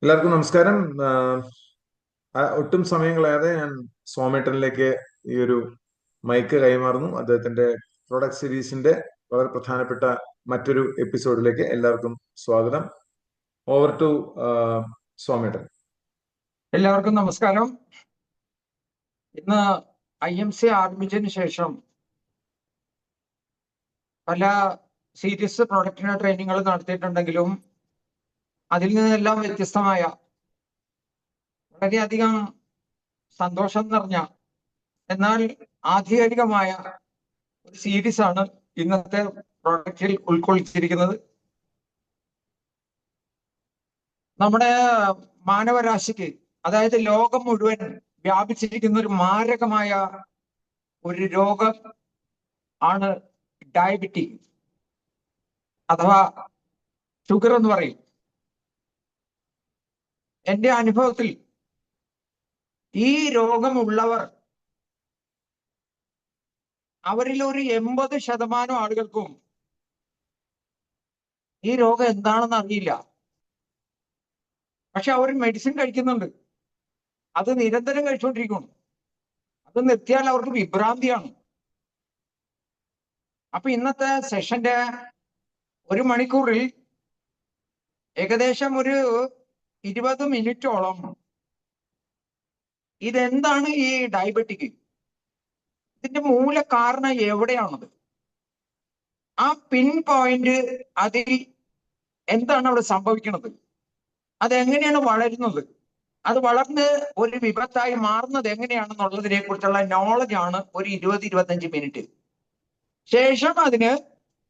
എല്ലാവർക്കും നമസ്കാരം. ഒട്ടും സമയം കളയാതെ ഞാൻ സോമേട്ടനിലേക്ക് ഈ ഒരു മൈക്ക് കൈമാറുന്നു. അദ്ദേഹത്തിന്റെ പ്രൊഡക്റ്റ് സീരീസിന്റെ വളരെ പ്രധാനപ്പെട്ട മറ്റൊരു എപ്പിസോഡിലേക്ക് എല്ലാവർക്കും സ്വാഗതം. Over to Somettan. എല്ലാവർക്കും നമസ്കാരം. ഇന്ന് IMC ആരംഭിച്ചതിന് ശേഷം പല സീരീസ് പ്രൊഡക്റ്റിന് ട്രെയിനിങ്ങുകൾ നടത്തിയിട്ടുണ്ടെങ്കിലും അതിൽ നിന്നെല്ലാം വ്യത്യസ്തമായ വളരെയധികം സന്തോഷം നിറഞ്ഞ എന്നാൽ ആധികാരികമായ ഒരു സീരീസ് ആണ് ഇന്നത്തെ പ്രൊഡക്റ്റിൽ ഉൾക്കൊള്ളിച്ചിരിക്കുന്നത്. നമ്മുടെ മാനവരാശിക്ക്, അതായത് ലോകം മുഴുവൻ വ്യാപിച്ചിരിക്കുന്ന ഒരു മാരകമായ ഒരു രോഗം ആണ് ഡയബറ്റിക് അഥവാ ഷുഗർ എന്ന് പറയും. എന്റെ അനുഭവത്തിൽ ഈ രോഗമുള്ളവർ അവരിൽ ഒരു 80% ആളുകൾക്കും ഈ രോഗം എന്താണെന്ന് അറിയില്ല. പക്ഷെ അവർ മെഡിസിൻ കഴിക്കുന്നുണ്ട്, അത് നിരന്തരം കഴിച്ചുകൊണ്ടിരിക്കുന്നു. അത് നിർത്തിയാൽ അവർക്ക് വിഭ്രാന്തിയാണ്. അപ്പൊ ഇന്നത്തെ സെഷന്റെ 1 മണിക്കൂറിൽ ഏകദേശം ഒരു 20 മിനിറ്റോളം ഇതെന്താണ് ഈ ഡയബറ്റിക്, ഇതിന്റെ മൂല കാരണം എവിടെയാണത്, ആ പിൻ പോയിന്റ്, അതിൽ എന്താണ് അവിടെ സംഭവിക്കുന്നത്, അതെങ്ങനെയാണ് വളരുന്നത്, അത് വളർന്ന് ഒരു വിപത്തായി മാറുന്നത് എങ്ങനെയാണെന്നുള്ളതിനെ കുറിച്ചുള്ള നോളജ് ആണ് ഒരു 20-25 മിനിറ്റ്. ശേഷം അതിന്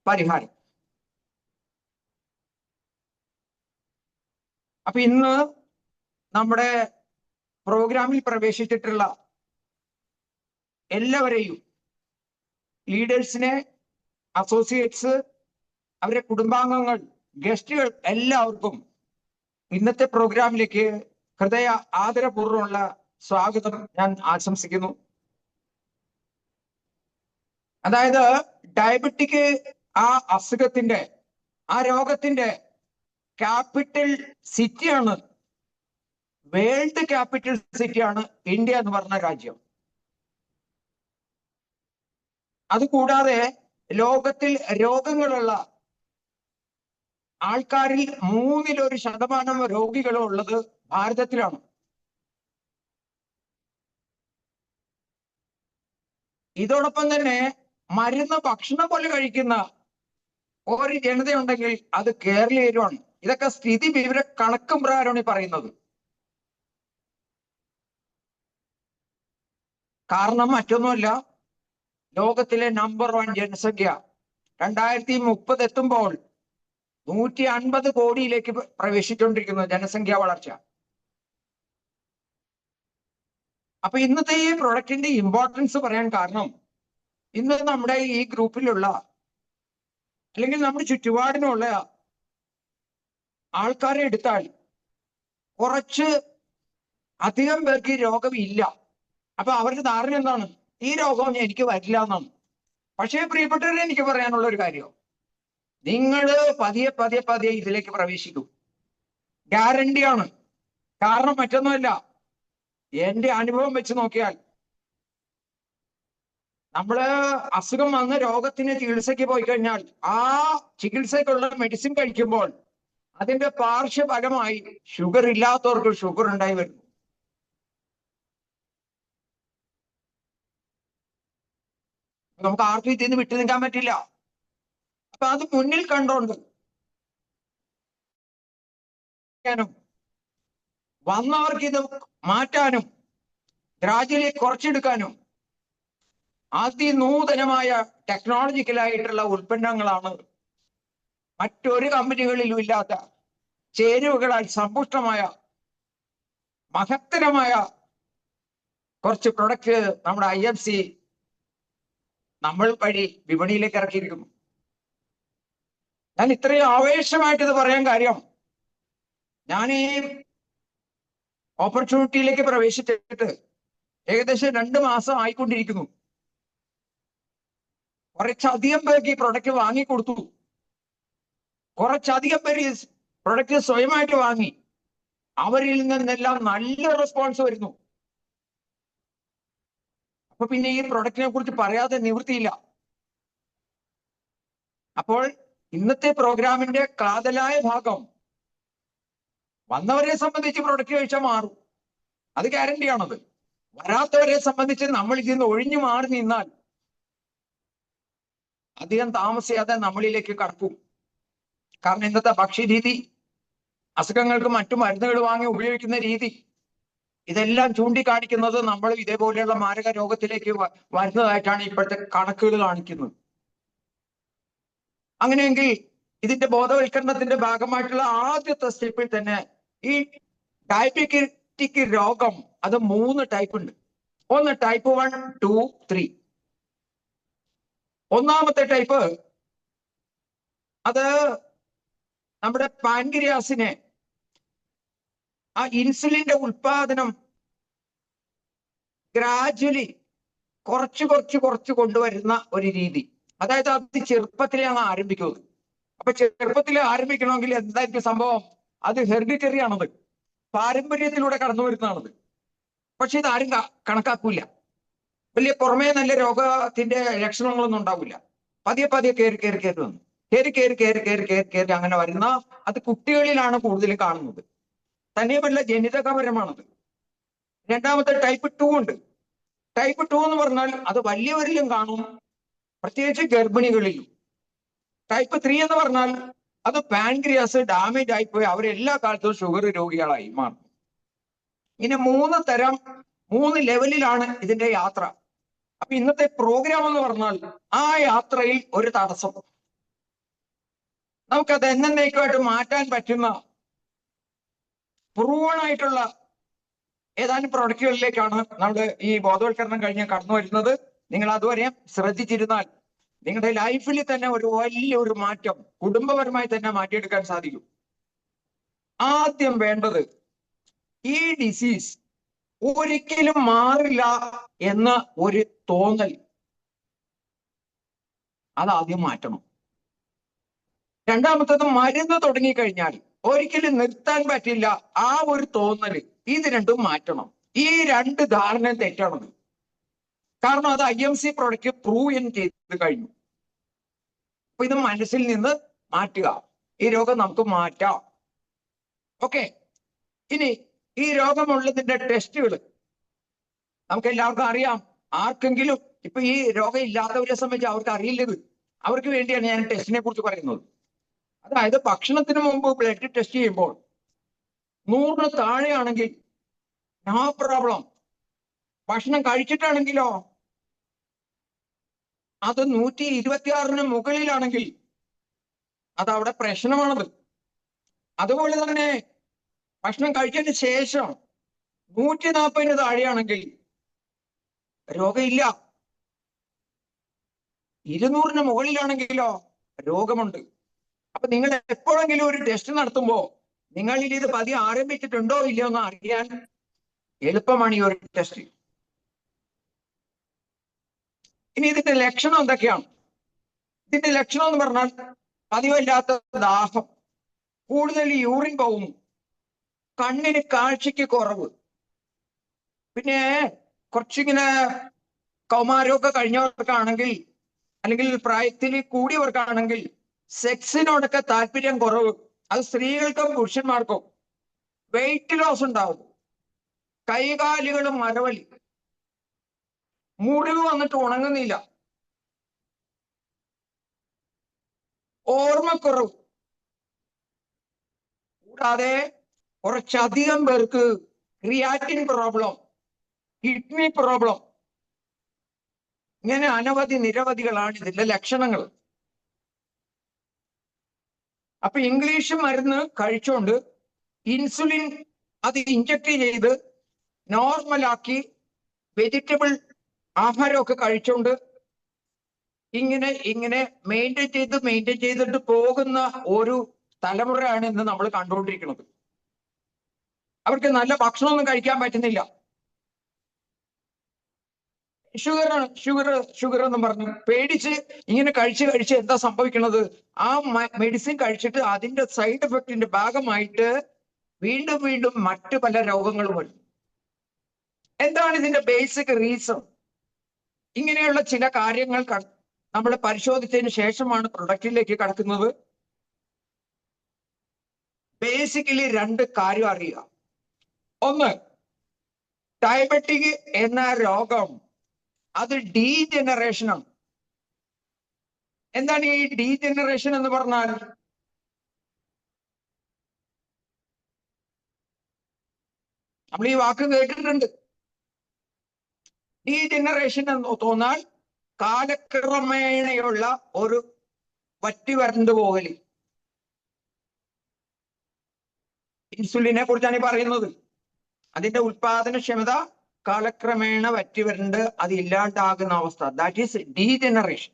പരിഹാരം. അപ്പൊ ഇന്ന് നമ്മുടെ പ്രോഗ്രാമിൽ പ്രവേശിച്ചിട്ടുള്ള എല്ലാവരെയും, ലീഡേഴ്സിനെ, അസോസിയേറ്റ്സ്, അവരുടെ കുടുംബാംഗങ്ങൾ, ഗസ്റ്റുകൾ, എല്ലാവർക്കും ഇന്നത്തെ പ്രോഗ്രാമിലേക്ക് ഹൃദയ ആദരപൂർവ്വമുള്ള സ്വാഗതം ഞാൻ ആശംസിക്കുന്നു. അതായത് ഡയബറ്റിക്, ആ അസുഖത്തിന്റെ, ആ രോഗത്തിന്റെ ക്യാപിറ്റൽ സിറ്റിയാണ്, വേൾഡ് ക്യാപിറ്റൽ സിറ്റിയാണ് ഇന്ത്യ എന്ന് പറഞ്ഞ രാജ്യം. അതുകൂടാതെ ലോകത്തിൽ രോഗങ്ങളുള്ള ആൾക്കാരിൽ 1% രോഗികളും ഉള്ളത് ഭാരതത്തിലാണ്. ഇതോടൊപ്പം തന്നെ മരുന്ന്, ഭക്ഷണം പോലെ കഴിക്കുന്ന ഒരു ജനതയുണ്ടെങ്കിൽ അത് കേരളീയരുമാണ്. ഇതൊക്കെ സ്ഥിതി വിവര കണക്കും പ്രകാരമാണ് ഈ പറയുന്നത്. കാരണം മറ്റൊന്നുമല്ല, ലോകത്തിലെ നമ്പർ 1 ജനസംഖ്യ 2030 എത്തുമ്പോൾ 150 കോടിയിലേക്ക് പ്രവേശിച്ചുകൊണ്ടിരിക്കുന്നു ജനസംഖ്യാ വളർച്ച. അപ്പൊ ഇന്നത്തെ ഈ പ്രൊഡക്റ്റിന്റെ ഇമ്പോർട്ടൻസ് പറയാൻ കാരണം, ഇന്ന് നമ്മുടെ ഈ ഗ്രൂപ്പിലുള്ള അല്ലെങ്കിൽ നമ്മുടെ ചുറ്റുപാടിനുള്ള ആൾക്കാരെ എടുത്താൽ കുറച്ച് അധികം പേർക്ക് ഈ രോഗം ഇല്ല. അപ്പൊ അവരുടെ ധാരണ എന്താണ്, ഈ രോഗം എനിക്ക് വരില്ല എന്നാണ്. പക്ഷേ പ്രിയപ്പെട്ടവരെ, എനിക്ക് പറയാനുള്ള ഒരു കാര്യം, നിങ്ങൾ പതിയെ പതിയെ പതിയെ ഇതിലേക്ക് പ്രവേശിക്കും, ഗ്യാരണ്ടിയാണ്. കാരണം മറ്റൊന്നുമല്ല, എന്റെ അനുഭവം വെച്ച് നോക്കിയാൽ, നമ്മള് അസുഖം വന്ന് രോഗത്തിന് ചികിത്സയ്ക്ക് പോയി കഴിഞ്ഞാൽ ആ ചികിത്സയ്ക്കുള്ള മെഡിസിൻ കഴിക്കുമ്പോൾ അതിന്റെ പാർശ്വഫലമായി ഷുഗർ ഇല്ലാത്തവർക്ക് ഷുഗർ ഉണ്ടായി വരുന്നു. നമുക്ക് ആർക്കും ഇതിൽ നിന്ന് വിട്ടു നിൽക്കാൻ പറ്റില്ല. അപ്പൊ അത് മുന്നിൽ കണ്ടോണ്ട് വന്നവർക്ക് ഇത് മാറ്റാനും ഗ്രാജുവലി കുറച്ചെടുക്കാനും അതിനൂതനമായ ടെക്നോളജിക്കലായിട്ടുള്ള ഉൽപ്പന്നങ്ങളാണ്, മറ്റൊരു കമ്പനികളിലും ഇല്ലാത്ത ചേരുവകളാൽ സമ്പുഷ്ടമായ മഹത്തരമായ കുറച്ച് പ്രൊഡക്റ്റ് നമ്മുടെ IMC നമ്മൾ വഴി വിപണിയിലേക്ക് ഇറക്കിയിരിക്കുന്നു. ഞാൻ ഇത്രയും ആവേശമായിട്ട് ഇത് പറയാൻ കാര്യം, ഞാൻ ഈ ഓപ്പർച്യൂണിറ്റിയിലേക്ക് പ്രവേശിച്ചിട്ട് ഏകദേശം 2 മാസം ആയിക്കൊണ്ടിരിക്കുന്നു. കുറച്ചധികം പേർക്ക് ഈ പ്രൊഡക്റ്റ് വാങ്ങിക്കൊടുത്തു, കുറച്ചധികം പേര് ഈ പ്രൊഡക്റ്റ് സ്വയമായിട്ട് വാങ്ങി. അവരിൽ നിന്നെല്ലാം നല്ല റെസ്പോൺസ് വരുന്നു. അപ്പൊ പിന്നെ ഈ പ്രൊഡക്റ്റിനെ കുറിച്ച് പറയാതെ നിവൃത്തിയില്ല. അപ്പോൾ ഇന്നത്തെ പ്രോഗ്രാമിന്റെ കാതലായ ഭാഗം വന്നവരെ സംബന്ധിച്ച് പ്രൊഡക്റ്റ് കഴിച്ചാൽ മാറും, അത് ഗ്യാരണ്ടിയാണത്. വരാത്തവരെ സംബന്ധിച്ച് നമ്മൾ ഇതിൽ ഒഴിഞ്ഞു മാറി നിന്നാൽ അധികം താമസിയാതെ നമ്മളിലേക്ക് കടക്കും. കാരണം ഇന്നത്തെ ഭക്ഷ്യരീതി, അസുഖങ്ങൾക്ക് മറ്റു മരുന്നുകൾ വാങ്ങി ഉപയോഗിക്കുന്ന രീതി, ഇതെല്ലാം ചൂണ്ടിക്കാണിക്കുന്നത് നമ്മൾ ഇതേപോലെയുള്ള മാരക രോഗത്തിലേക്ക് വരുന്നതായിട്ടാണ് ഇപ്പോഴത്തെ കണക്കുകൾ കാണിക്കുന്നത്. അങ്ങനെയെങ്കിൽ ഇതിന്റെ ബോധവൽക്കരണത്തിന്റെ ഭാഗമായിട്ടുള്ള ആദ്യത്തെ സ്റ്റെപ്പിൽ തന്നെ ഈ ഡയബറ്റിക് രോഗം അത് 3 ടൈപ്പ് ഉണ്ട്. ഒന്ന് ടൈപ്പ് 1, 2, 3. ഒന്നാമത്തെ ടൈപ്പ് അത് നമ്മുടെ പാൻക്രിയാസിനെ ആ ഇൻസുലിന്റെ ഉൽപാദനം ഗ്രാജുവലി കുറച്ച് കൊണ്ടുവരുന്ന ഒരു രീതി. അതായത് അത് ചെറുപ്പത്തിലെ അങ്ങ് ആരംഭിക്കുന്നത്. അപ്പൊ ചെറുപ്പത്തിൽ ആരംഭിക്കണമെങ്കിൽ എന്തായിരിക്കും സംഭവം? അത് ഹെറിഡിറ്ററി ആണത്, പാരമ്പര്യത്തിലൂടെ കടന്നു വരുന്നതാണത്. പക്ഷെ ഇത് ആരും കണക്കാക്കൂല. വലിയ പുറമേ നല്ല രോഗത്തിന്റെ ലക്ഷണങ്ങളൊന്നും ഉണ്ടാവില്ല. പതിയെ കയറി അങ്ങനെ വരുന്ന അത് കുട്ടികളിലാണ് കൂടുതൽ കാണുന്നത്. തന്നെയുമല്ല ജനിതകപരമാണത്. രണ്ടാമത്തെ ടൈപ്പ് 2 ഉണ്ട്. ടൈപ്പ് 2 എന്ന് പറഞ്ഞാൽ അത് വലിയവരിലും കാണും, പ്രത്യേകിച്ച് ഗർഭിണികളിലും. ടൈപ്പ് 3 എന്ന് പറഞ്ഞാൽ അത് പാൻക്രിയാസ് ഡാമേജ് ആയിപ്പോയി അവരെല്ലാ കാലത്തും ഷുഗർ രോഗികളായി മാറും. ഇങ്ങനെ 3 ലെവലിലാണ് ഇതിന്റെ യാത്ര. അപ്പൊ ഇന്നത്തെ പ്രോഗ്രാം എന്ന് പറഞ്ഞാൽ ആ യാത്രയിൽ ഒരു തടസ്സം നമുക്കത് എന്നേക്കുമായിട്ട് മാറ്റാൻ പറ്റുന്ന പ്രൂവണായിട്ടുള്ള ഏതാനും പ്രൊഡക്റ്റുകളിലേക്കാണ് നമ്മൾ ഈ ബോധവൽക്കരണം കഴിഞ്ഞ് കടന്നു വരുന്നത്. നിങ്ങൾ അതുവരെ ശ്രദ്ധിച്ചിരുന്നാൽ നിങ്ങളുടെ ലൈഫിൽ തന്നെ ഒരു വലിയൊരു മാറ്റം കുടുംബപരമായി തന്നെ മാറ്റിയെടുക്കാൻ സാധിക്കും. ആദ്യം വേണ്ടത് ഈ ഡിസീസ് ഒരിക്കലും മാറില്ല എന്ന ഒരു തോന്നൽ, അതാദ്യം മാറ്റണം. രണ്ടാമത്തത് മരുന്ന് തുടങ്ങിക്കഴിഞ്ഞാൽ ഒരിക്കലും നിർത്താൻ പറ്റില്ല ആ ഒരു തോന്നല്, ഇത് രണ്ടും മാറ്റണം. ഈ 2 ധാരണ തെറ്റാണത്. കാരണം അത് IMC പ്രൊഡക്റ്റ് പ്രൂവ് ചെയ്ത് കഴിഞ്ഞു. അപ്പൊ ഇത് മനസ്സിൽ നിന്ന് മാറ്റുക. ഈ രോഗം നമുക്ക് മാറ്റാം. ഓക്കെ, ഇനി ഈ രോഗമുള്ളതിന്റെ ടെസ്റ്റുകൾ നമുക്ക് എല്ലാവർക്കും അറിയാം. ആർക്കെങ്കിലും ഇപ്പൊ ഈ രോഗം ഇല്ലാത്തവരെ സംബന്ധിച്ച് അവർക്ക് അറിയില്ലത്, അവർക്ക് വേണ്ടിയാണ് ഞാൻ ടെസ്റ്റിനെ കുറിച്ച് പറയുന്നത്. അതായത് ഭക്ഷണത്തിന് മുമ്പ് ബ്ലഡ് ടെസ്റ്റ് ചെയ്യുമ്പോൾ 100 താഴെയാണെങ്കിൽ നോ പ്രോബ്ലം. ഭക്ഷണം കഴിച്ചിട്ടാണെങ്കിലോ അത് 126 മുകളിലാണെങ്കിൽ അത് അവിടെ പ്രശ്നമാണത്. അതുപോലെ തന്നെ ഭക്ഷണം കഴിച്ചതിന് ശേഷം 140 താഴെയാണെങ്കിൽ രോഗമില്ല. 200 മുകളിലാണെങ്കിലോ രോഗമുണ്ട്. അപ്പൊ നിങ്ങൾ എപ്പോഴെങ്കിലും ഒരു ടെസ്റ്റ് നടത്തുമ്പോ നിങ്ങളിൽ ഇത് പതിയെ ആരംഭിച്ചിട്ടുണ്ടോ ഇല്ലയോ എന്ന് അറിയാൻ എളുപ്പമാണ് ഈ ഒരു ടെസ്റ്റ്. ഇനി ഇതിന്റെ ലക്ഷണം എന്തൊക്കെയാണ്? ഇതിന്റെ ലക്ഷണം എന്ന് പറഞ്ഞാൽ പതിവില്ലാത്ത ദാഹം, കൂടുതൽ യൂറിൻ പോകുന്നു, കണ്ണിന് കാഴ്ചക്ക് കുറവ്, പിന്നെ കുറച്ചിങ്ങനെ കൗമാരമൊക്കെ കഴിഞ്ഞവർക്കാണെങ്കിൽ അല്ലെങ്കിൽ പ്രായത്തിൽ കൂടിയവർക്കാണെങ്കിൽ സെക്സിനോടൊക്കെ താല്പര്യം കുറവ്. അത് സ്ത്രീകൾക്കും പുരുഷന്മാർക്കും. വെയിറ്റ് ലോസ് ഉണ്ടാവും, കൈകാലുകളും മരവലി, മുറിവ് വന്നിട്ട് ഉണങ്ങുന്നില്ല, ഓർമ്മക്കുറവ്, കൂടാതെ കുറച്ചധികം പേർക്ക് ക്രിയാറ്റിൻ പ്രോബ്ലം, കിഡ്നി പ്രോബ്ലം, ഇങ്ങനെ നിരവധികളാണ് ഇതിന്റെ ലക്ഷണങ്ങൾ. അപ്പൊ ഇംഗ്ലീഷ് മരുന്ന് കഴിച്ചുകൊണ്ട് ഇൻസുലിൻ അത് ഇഞ്ചക്ട് ചെയ്ത് നോർമലാക്കി വെജിറ്റബിൾ ആഹാരമൊക്കെ കഴിച്ചുകൊണ്ട് ഇങ്ങനെ മെയിൻറ്റെയിൻ ചെയ്തിട്ട് പോകുന്ന ഒരു തലമുറയാണ് ഇന്ന് നമ്മൾ കണ്ടുകൊണ്ടിരിക്കുന്നത്. അവർക്ക് നല്ല ഭക്ഷണമൊന്നും കഴിക്കാൻ പറ്റുന്നില്ല. ഷുഗർ എന്നും പറഞ്ഞു പേടിച്ച് ഇങ്ങനെ കഴിച്ച് എന്താ സംഭവിക്കുന്നത്? ആ മെഡിസിൻ കഴിച്ചിട്ട് അതിന്റെ സൈഡ് എഫക്റ്റിന്റെ ഭാഗമായിട്ട് വീണ്ടും വീണ്ടും മറ്റു പല രോഗങ്ങളും വരും. എന്താണ് ഇതിന്റെ ബേസിക് റീസൺ? ഇങ്ങനെയുള്ള ചില കാര്യങ്ങൾ നമ്മൾ പരിശോധിച്ചതിന് ശേഷമാണ് പ്രൊഡക്റ്റിലേക്ക് കടക്കുന്നത്. ബേസിക്കലി രണ്ട് കാര്യം അറിയുക. ഒന്ന്, ഡയബറ്റിക് എന്ന രോഗം അത് ഡീജനറേഷനാണ്. എന്താണ് ഈ ഡീജനറേഷൻ എന്ന് പറഞ്ഞാൽ? നമ്മൾ ഈ വാക്ക് കേട്ടിട്ടുണ്ട്. ഡീജനറേഷൻ എന്ന് തോന്നാൽ കാലക്രമേണയുള്ള ഒരു വറ്റി വരണ്ടു പോകല്. ഇൻസുലിനെ കുറിച്ചാണ് ഈ പറയുന്നത്. അതിന്റെ ഉൽപാദനക്ഷമത കാലക്രമേണ വറ്റി വരണ്ട് അത് ഇല്ലാണ്ടാകുന്ന അവസ്ഥ. That is degeneration.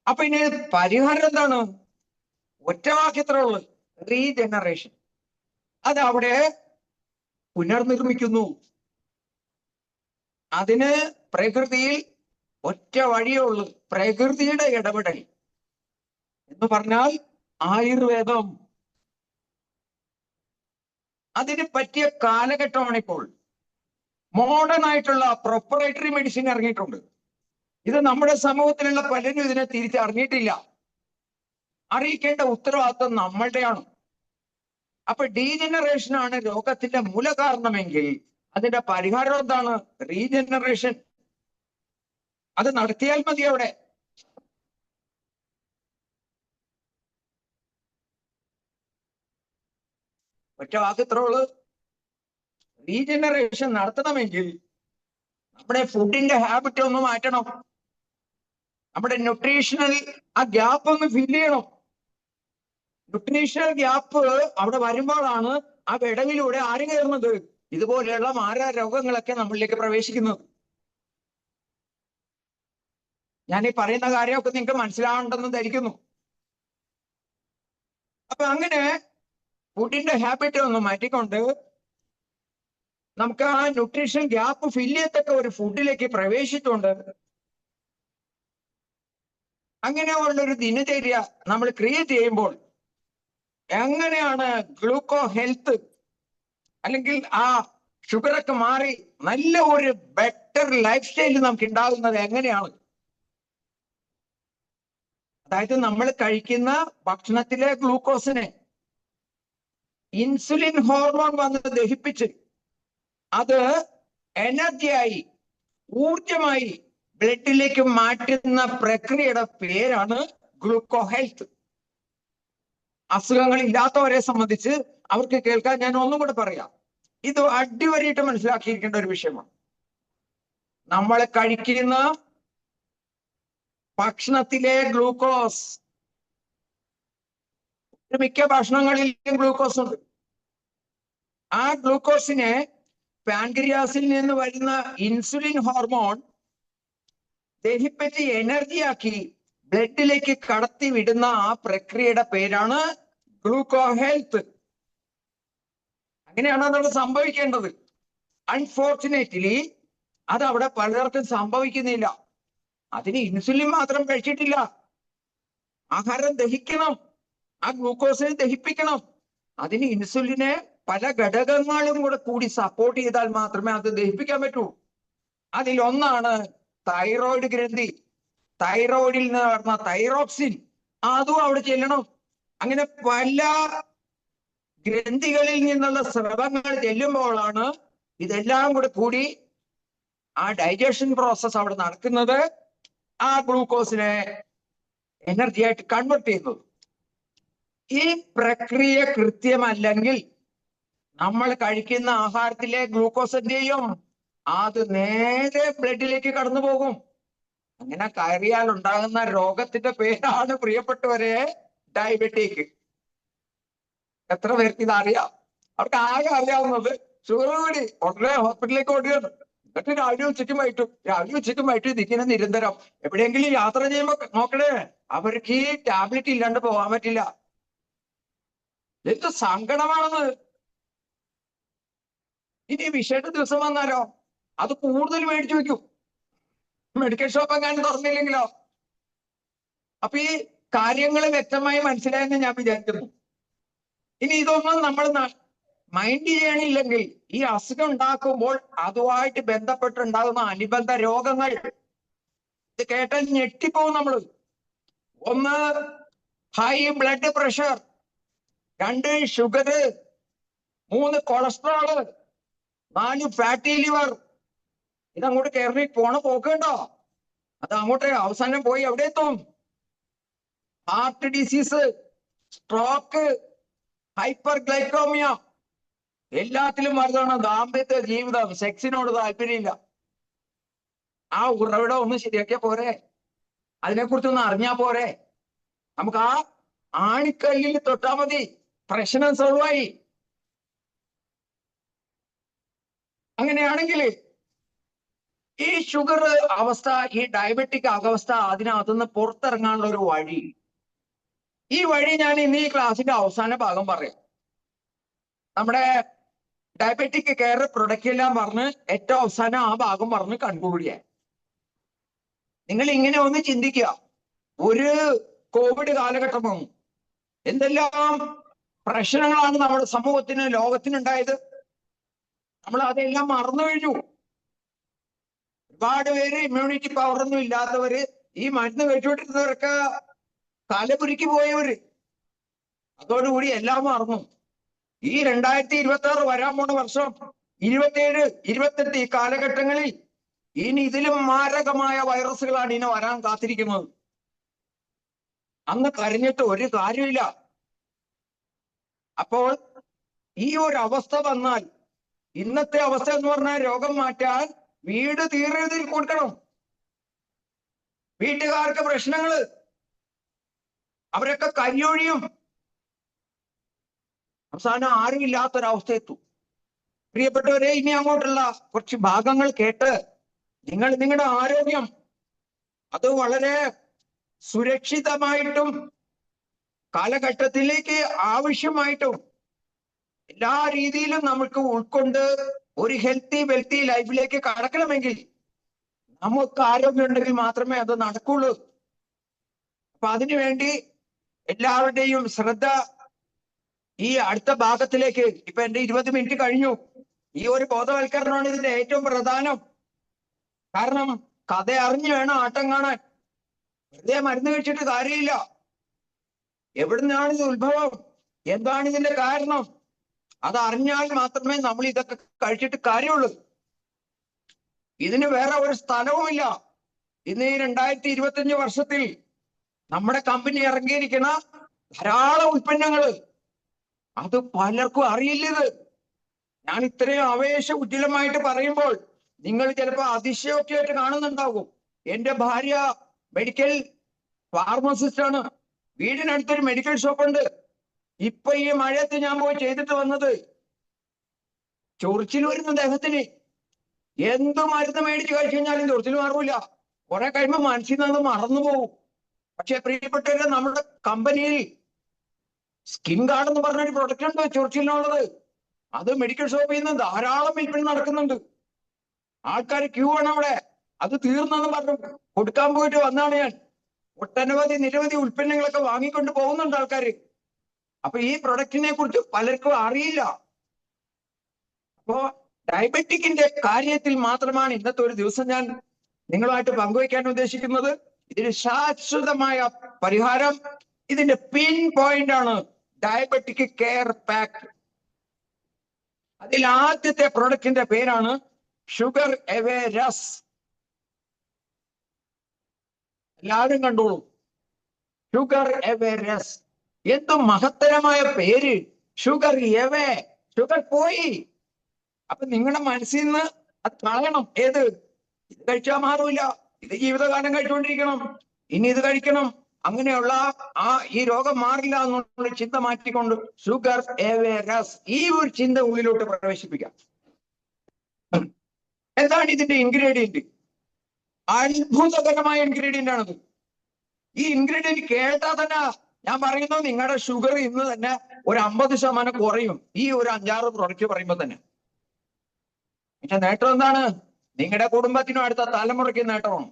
അപ്പൊ ഇനി പരിഹാരം എന്താണ്? ഒറ്റ വാക്യത്രേ ഉള്ളു, റീജനറേഷൻ. അത് അവിടെ പുനർനിർമ്മിക്കുന്നു. അതിന് പ്രകൃതിയിൽ ഒറ്റ വഴിയേ ഉള്ളൂ, പ്രകൃതിയുടെ ഇടപെടൽ എന്ന് പറഞ്ഞാൽ ആയുർവേദം. അതിന് പറ്റിയ കാലഘട്ടമാണ് ഇപ്പോൾ. മോഡേൺ ആയിട്ടുള്ള പ്രൊപ്പറേറ്ററി മെഡിസിൻ ഇറങ്ങിയിട്ടുണ്ട്. ഇത് നമ്മുടെ സമൂഹത്തിലുള്ള പലരും ഇതിനെ തിരിച്ചറിഞ്ഞിട്ടില്ല. അറിയിക്കേണ്ട ഉത്തരവാദിത്വം നമ്മളുടെയാണ്. അപ്പൊ ഡീജനറേഷൻ ആണ് രോഗത്തിന്റെ മൂലകാരണമെങ്കിൽ അതിന്റെ പരിഹാരം എന്താണ്? റീജനറേഷൻ. അത് നടത്തിയാൽ മതി. അവിടെ ഒറ്റ വാക്കിത്രേ ഉള്ളൂ, റീജനറേഷൻ നടത്തണമെങ്കിൽ നമ്മുടെ ഫുഡിന്റെ ഹാബിറ്റ് ഒന്ന് മാറ്റണം. നമ്മുടെ ന്യൂട്രീഷണൽ ആ ഗ്യാപ്പ് ഒന്ന് ഫില്ല് ചെയ്യണം. ന്യൂട്രീഷണൽ ഗ്യാപ്പ് അവിടെ വരുമ്പോഴാണ് ആ വിടവിലൂടെ ആര് കയറുന്നത്? ഇതുപോലെയുള്ള മാരാ രോഗങ്ങളൊക്കെ നമ്മളിലേക്ക് പ്രവേശിക്കുന്നത്. ഞാൻ ഈ പറയുന്ന കാര്യമൊക്കെ നിങ്ങൾക്ക് മനസ്സിലാവണ്ടെന്ന് ധരിക്കുന്നു. അപ്പൊ അങ്ങനെ ഫുഡിന്റെ ഹാബിറ്റ് ഒന്ന് മാറ്റിക്കൊണ്ട് നമുക്ക് ആ ന്യൂട്രീഷൻ ഗ്യാപ്പ് ഫില്ല് ചെയ്യത്തക്ക ഒരു ഫുഡിലേക്ക് പ്രവേശിച്ചുകൊണ്ട് അങ്ങനെയുള്ളൊരു ദിനചര്യ നമ്മൾ ക്രിയേറ്റ് ചെയ്യുമ്പോൾ എങ്ങനെയാണ് ഗ്ലൂക്കോ ഹെൽത്ത് അല്ലെങ്കിൽ ആ ഷുഗറൊക്കെ മാറി നല്ല ഒരു ബെറ്റർ ലൈഫ് സ്റ്റൈൽ നമുക്ക് ഉണ്ടാകുന്നത് എങ്ങനെയാണ്? അതായത് നമ്മൾ കഴിക്കുന്ന ഭക്ഷണത്തിലെ ഗ്ലൂക്കോസിനെ ഇൻസുലിൻ ഹോർമോൺ വന്ന് ദഹിപ്പിച്ച് അത് എനർജിയായി, ഊർജമായി ബ്ലഡിലേക്ക് മാറ്റുന്ന പ്രക്രിയയുടെ പേരാണ് ഗ്ലൂക്കോ ഹെൽത്ത്. അസുഖങ്ങൾ ഇല്ലാത്തവരെ സംബന്ധിച്ച് അവർക്ക് കേൾക്കാൻ ഞാൻ ഒന്നും കൂടെ പറയാം. ഇത് അടിവരായിട്ട് മനസ്സിലാക്കിയിരിക്കേണ്ട ഒരു വിഷയമാണ്. നമ്മൾ കഴിക്കുന്ന ഭക്ഷണത്തിലെ ഗ്ലൂക്കോസ്, മിക്ക ഭക്ഷണങ്ങളിലും ഗ്ലൂക്കോസ് ഉണ്ട്. ആ ഗ്ലൂക്കോസിനെ പാൻക്രിയാസിൽ നിന്ന് വരുന്ന ഇൻസുലിൻ ഹോർമോൺ ദഹിപ്പിച്ച് എനർജിയാക്കി ബ്ലഡിലേക്ക് കടത്തി വിടുന്ന ആ പ്രക്രിയയുടെ പേരാണ് ഗ്ലൂക്കോ ഹെൽത്ത്. അങ്ങനെയാണ് അതവിടെ സംഭവിക്കേണ്ടത്. അൺഫോർച്ചുനേറ്റ്ലി അത് അവിടെ പലർക്കും സംഭവിക്കുന്നില്ല. അതിന് ഇൻസുലിൻ മാത്രം കഴിച്ചിട്ടില്ല, ആഹാരം ദഹിക്കണം, ആ ഗ്ലൂക്കോസിനെ ദഹിപ്പിക്കണം. അതിന് ഇൻസുലിനെ പല ഘടകങ്ങളും കൂടി സപ്പോർട്ട് ചെയ്താൽ മാത്രമേ അത് ദഹിപ്പിക്കാൻ പറ്റൂ. അതിലൊന്നാണ് തൈറോയിഡ് ഗ്രന്ഥി. തൈറോയിഡിൽ നിന്ന് വരുന്ന തൈറോക്സിൻ, അതും അവിടെ ചെല്ലണം. അങ്ങനെ പല ഗ്രന്ഥികളിൽ നിന്നുള്ള സ്രവങ്ങൾ ചെല്ലുമ്പോഴാണ് ഇതെല്ലാം കൂടി ആ ഡൈജഷൻ പ്രോസസ് അവിടെ നടക്കുന്നത്, ആ ഗ്ലൂക്കോസിനെ എനർജി ആയിട്ട് കൺവേർട്ട് ചെയ്യുന്നത്. ഈ പ്രക്രിയ കൃത്യമല്ലെങ്കിൽ നമ്മൾ കഴിക്കുന്ന ആഹാരത്തിലെ ഗ്ലൂക്കോസ് എന്ത് ചെയ്യും? അത് നേരെ ബ്ലഡിലേക്ക് കടന്നു പോകും. അങ്ങനെ കയറിയാൽ ഉണ്ടാകുന്ന രോഗത്തിന്റെ പേരാണ്, പ്രിയപ്പെട്ടവരെ, ഡയബറ്റിക്. എത്ര പേർക്ക് ഇത് അറിയാം? അവർക്ക് ആകെ അറിയാവുന്നത് ഷുഗർ കൂടി ഉടനെ ഹോസ്പിറ്റലിലേക്ക് ഓടുകയാണ്. എന്നിട്ട് രാവിലെ ഉച്ചയ്ക്കും വൈകിട്ട് ഇതിങ്ങനെ നിരന്തരം. എവിടെയെങ്കിലും യാത്ര ചെയ്യുമ്പോ നോക്കണേ, അവർക്ക് ഈ ടാബ്ലറ്റ് ഇല്ലാണ്ട് പോകാൻ പറ്റില്ല. എന്ത് സങ്കടമാണെന്ന്. ഇനി വിഷയുടെ ദിവസം വന്നാലോ അത് കൂടുതൽ മേടിച്ചു വെക്കും. മെഡിക്കൽ ഷോപ്പ് എങ്ങാനും തുറന്നില്ലെങ്കിലോ? അപ്പൊ ഈ കാര്യങ്ങൾ വ്യക്തമായി മനസ്സിലായെന്ന് ഞാൻ വിചാരിക്കുന്നു. ഇനി ഇതൊന്നും നമ്മൾ മൈൻഡ് ചെയ്യണില്ലെങ്കിൽ ഈ അസുഖം ഉണ്ടാക്കുമ്പോൾ അതുമായിട്ട് ബന്ധപ്പെട്ടുണ്ടാകുന്ന അനുബന്ധ രോഗങ്ങൾ ഇത് കേട്ടാൽ ഞെട്ടിപ്പോവും നമ്മള്. ഒന്ന്, high blood pressure. 2, sugar. 3, cholesterol. 4, fatty liver. ഇതങ്ങോട്ട് കയറി പോണ പോക്കണ്ടോ? അത് അങ്ങോട്ട് അവസാനം പോയി എവിടെ എത്തും? Heart disease, stroke, hyperglycaemia. എല്ലാത്തിലും വരുന്നതാണ് ദാമ്പത്യ ജീവിതം. സെക്സിനോട് താല്പര്യമില്ല. ആ ഉറവിടം ഒന്ന് ശരിയാക്കിയാ പോരെ? അതിനെക്കുറിച്ചൊന്ന് അറിഞ്ഞാ പോരെ? നമുക്ക് ആ ആണിക്കല്ലിൽ തൊട്ടാ മതി, പ്രശ്നം സോൾവ് ആയി. അങ്ങനെയാണെങ്കിൽ ഈ ഷുഗർ അവസ്ഥ, ഈ ഡയബറ്റിക് അവസ്ഥ, അതിനകത്തുനിന്ന് പുറത്തിറങ്ങാനുള്ള ഒരു വഴി, ഈ വഴി ഞാൻ ഇന്ന് ഈ ക്ലാസ്സിന്റെ അവസാന ഭാഗം പറയാം. നമ്മുടെ ഡയബറ്റിക് കെയർ പ്രൊഡക്റ്റ് എല്ലാം പറഞ്ഞ് ഏറ്റവും അവസാനം ആ ഭാഗം പറഞ്ഞ് കൺക്ലൂഡ്. നിങ്ങൾ ഇങ്ങനെ ഒന്ന് ചിന്തിക്കുക. ഒരു കോവിഡ് കാലഘട്ടം വന്നു. എന്തെല്ലാം പ്രശ്നങ്ങളാണ് നമ്മുടെ സമൂഹത്തിന്, ലോകത്തിനുണ്ടായത്. നമ്മൾ അതെല്ലാം മറന്നു കഴിഞ്ഞു. ഒരുപാട് പേര് ഇമ്മ്യൂണിറ്റി പവർ ഒന്നും ഇല്ലാത്തവര്, ഈ മരുന്ന് കഴിച്ചുകൊണ്ടിരുന്നവർക്ക് തലപുരുക്കി പോയവര്, അതോടുകൂടി എല്ലാം മറന്നു. ഈ 2026 വരാൻ പോണ വർഷം, 27, 28 ഈ കാലഘട്ടങ്ങളിൽ ഇനി ഇതിലും മാരകമായ വൈറസുകളാണ് ഇനി വരാൻ കാത്തിരിക്കുന്നത്. അന്ന് കരഞ്ഞിട്ട് ഒരു കാര്യമില്ല. അപ്പോൾ ഈ ഒരു അവസ്ഥ വന്നാൽ, ഇന്നത്തെ അവസ്ഥ എന്ന് പറഞ്ഞാൽ രോഗം മാറ്റാൻ വീട് തീരെഴുതിൽ കൊടുക്കണം. വീട്ടുകാർക്ക് പ്രശ്നങ്ങള്, അവരൊക്കെ കയ്യൊഴിയും. അവസാനം ആരും ഇല്ലാത്തൊരവസ്ഥ എത്തും. പ്രിയപ്പെട്ടവരെ, ഇനി അങ്ങോട്ടുള്ള കുറച്ച് ഭാഗങ്ങൾ കേട്ട് നിങ്ങൾ നിങ്ങളുടെ ആരോഗ്യം അത് വളരെ സുരക്ഷിതമായിട്ടും കാലഘട്ടത്തിലേക്ക് ആവശ്യമായിട്ടും എല്ലാ രീതിയിലും നമുക്ക് ഉൾക്കൊണ്ട് ഒരു ഹെൽത്തി വെൽത്തി ലൈഫിലേക്ക് കടക്കണമെങ്കിൽ നമുക്ക് ആരോഗ്യം ഉണ്ടെങ്കിൽ മാത്രമേ അത് നടക്കുള്ളൂ. അപ്പൊ അതിനുവേണ്ടി എല്ലാവരുടെയും ശ്രദ്ധ ഈ അടുത്ത ഭാഗത്തിലേക്ക്. ഇപ്പൊ എന്റെ 20 മിനിറ്റ് കഴിഞ്ഞു. ഈ ഒരു ബോധവൽക്കരണമാണ് ഇതിന്റെ ഏറ്റവും പ്രധാനം. കാരണം കഥ അറിഞ്ഞു വേണം ആട്ടം കാണാൻ. വെറുതെ മരുന്ന് കഴിച്ചിട്ട് കാര്യമില്ല. എവിടുന്നാണ് ഇത് ഉത്ഭവം, എന്താണ് ഇതിന്റെ കാരണം, അതറിഞ്ഞാൽ മാത്രമേ നമ്മൾ ഇതൊക്കെ കഴിച്ചിട്ട് കാര്യമുള്ളൂ. ഇതിന് വേറെ ഒരു സ്ഥലവുമില്ല. ഇന്ന് ഈ 2025 വർഷത്തിൽ നമ്മുടെ കമ്പനി ഇറങ്ങിയിരിക്കുന്ന ധാരാളം ഉൽപ്പന്നങ്ങള്, അത് പലർക്കും അറിയില്ലത്. ഞാൻ ഇത്രയും ആവേശ ഉജ്ജ്വലമായിട്ട് പറയുമ്പോൾ നിങ്ങൾ ചിലപ്പോൾ അതിശയോക്തിയായിട്ട് കാണുന്നുണ്ടാകും. എന്റെ ഭാര്യ മെഡിക്കൽ ഫാർമസിസ്റ്റ് ആണ്. വീടിനടുത്തൊരു മെഡിക്കൽ ഷോപ്പ് ഉണ്ട്. ഇപ്പൊ ഈ മഴയത്ത് ഞാൻ പോയി ചെയ്തിട്ട് വന്നത്. ചൊറിച്ചിൽ വരുന്ന ദേഹത്തിന്. എന്ത് മരുന്ന് മേടിച്ച് കഴിച്ചു കഴിഞ്ഞാലും ചൊറിച്ചിൽ മാറൂല. കുറെ കഴിയുമ്പോൾ മനസ്സിൽ നിന്ന് മറന്നു പോകും. പക്ഷെ പ്രിയപ്പെട്ടവരെ, നമ്മുടെ കമ്പനിയിൽ സ്കിൻ ഗാർഡ് എന്ന് പറഞ്ഞൊരു പ്രൊഡക്റ്റ് ഉണ്ട് ചൊറിച്ചിലിനുള്ളത്. അത് മെഡിക്കൽ ഷോപ്പിൽ നിന്ന് ധാരാളം വിൽപ്പന നടക്കുന്നുണ്ട്. ആൾക്കാർ ക്യൂ ആണ് അവിടെ. അത് തീർന്നെന്ന് പറഞ്ഞു കൊടുക്കാൻ പോയിട്ട് വന്നാണ് ഞാൻ. ഒട്ടനവധി നിരവധി ഉൽപ്പന്നങ്ങളൊക്കെ വാങ്ങിക്കൊണ്ട് പോകുന്നുണ്ട് ആൾക്കാർ. അപ്പൊ ഈ പ്രൊഡക്റ്റിനെ കുറിച്ച് പലർക്കും അറിയില്ല. അപ്പോ ഡയബറ്റിക്കിന്റെ കാര്യത്തിൽ മാത്രമാണ് ഇന്നത്തെ ഒരു ദിവസം ഞാൻ നിങ്ങളുമായിട്ട് പങ്കുവയ്ക്കാൻ ഉദ്ദേശിക്കുന്നത്. ഇതിന് ശാശ്വതമായ പരിഹാരം, ഇതിന്റെ പിൻ പോയിന്റ് ആണ് ഡയബറ്റിക് കെയർ പാക്ക്. അതിൽ ആദ്യത്തെ പ്രൊഡക്റ്റിന്റെ പേരാണ് ഷുഗർ എവേ രസ്. എല്ലാവരും കണ്ടോളൂ, ഷുഗർ എവേ രസ്. എന്ത് മഹത്തരമായ പേര്! ഷുഗർ എവേ, ഷുഗർ പോയി. അപ്പൊ നിങ്ങളുടെ മനസ്സിൽ നിന്ന് അത് കളയണം. ഏത്? ഇത് കഴിച്ചാൽ മാറൂല, ഇത് ജീവിതകാലം കഴിച്ചുകൊണ്ടിരിക്കണം, ഇനി ഇത് കഴിക്കണം, അങ്ങനെയുള്ള ഈ രോഗം മാറില്ല എന്നുള്ള ചിന്ത മാറ്റിക്കൊണ്ട് ഷുഗർ എവേ രസ്, ഈ ഒരു ചിന്ത ഉള്ളിലോട്ട് പ്രവേശിപ്പിക്കാം. എന്താണ് ഇതിന്റെ ഇൻഗ്രീഡിയന്റ്? അത്ഭുതകരമായ ഇൻഗ്രീഡിയന്റ് ആണത്. ഈ ഇൻഗ്രീഡിയന്റ് കേട്ടാൽ തന്നെ ഞാൻ പറയുന്നു, നിങ്ങളുടെ ഷുഗർ ഇന്ന് തന്നെ ഒരു 50% കുറയും ഈ ഒരു 5-6 പ്രൊഡക്റ്റ് പറയുമ്പോൾ തന്നെ. പക്ഷെ നേട്ടം എന്താണ്? നിങ്ങളുടെ കുടുംബത്തിനും അടുത്ത തലമുറയ്ക്ക് നേട്ടമാണ്.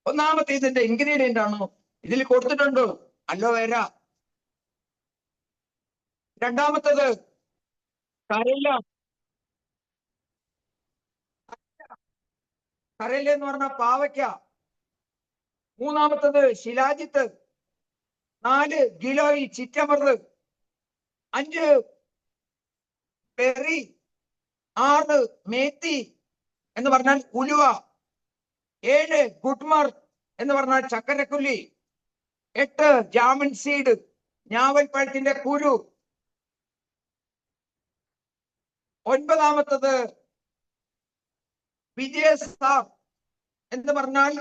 ഒന്നാമത്തെ ഇതിന്റെ ഇൻഗ്രീഡിയന്റ് ആണ്, ഇതിൽ കൊടുത്തിട്ടുണ്ട് അലോവേര. രണ്ടാമത്തത് കരയില. കരയില എന്ന് പറഞ്ഞാൽ പാവയ്ക്ക. മൂന്നാമത്തത് ശിലാജിത്ത്. 4 ഗിലോയി ചിറ്റമൃത്. 5 ബെറി. 6 മേത്തി എന്ന് പറഞ്ഞാൽ ഉലുവ. 7 ഗുഡ്മർ എന്ന് പറഞ്ഞാൽ ചക്കരക്കുല്ലി. 8 ജാമൻ സീഡ്, ഞാവൽപ്പഴത്തിന്റെ കുരു. 9ാമത്തത് വിജയസാർ എന്ന് പറഞ്ഞാൽ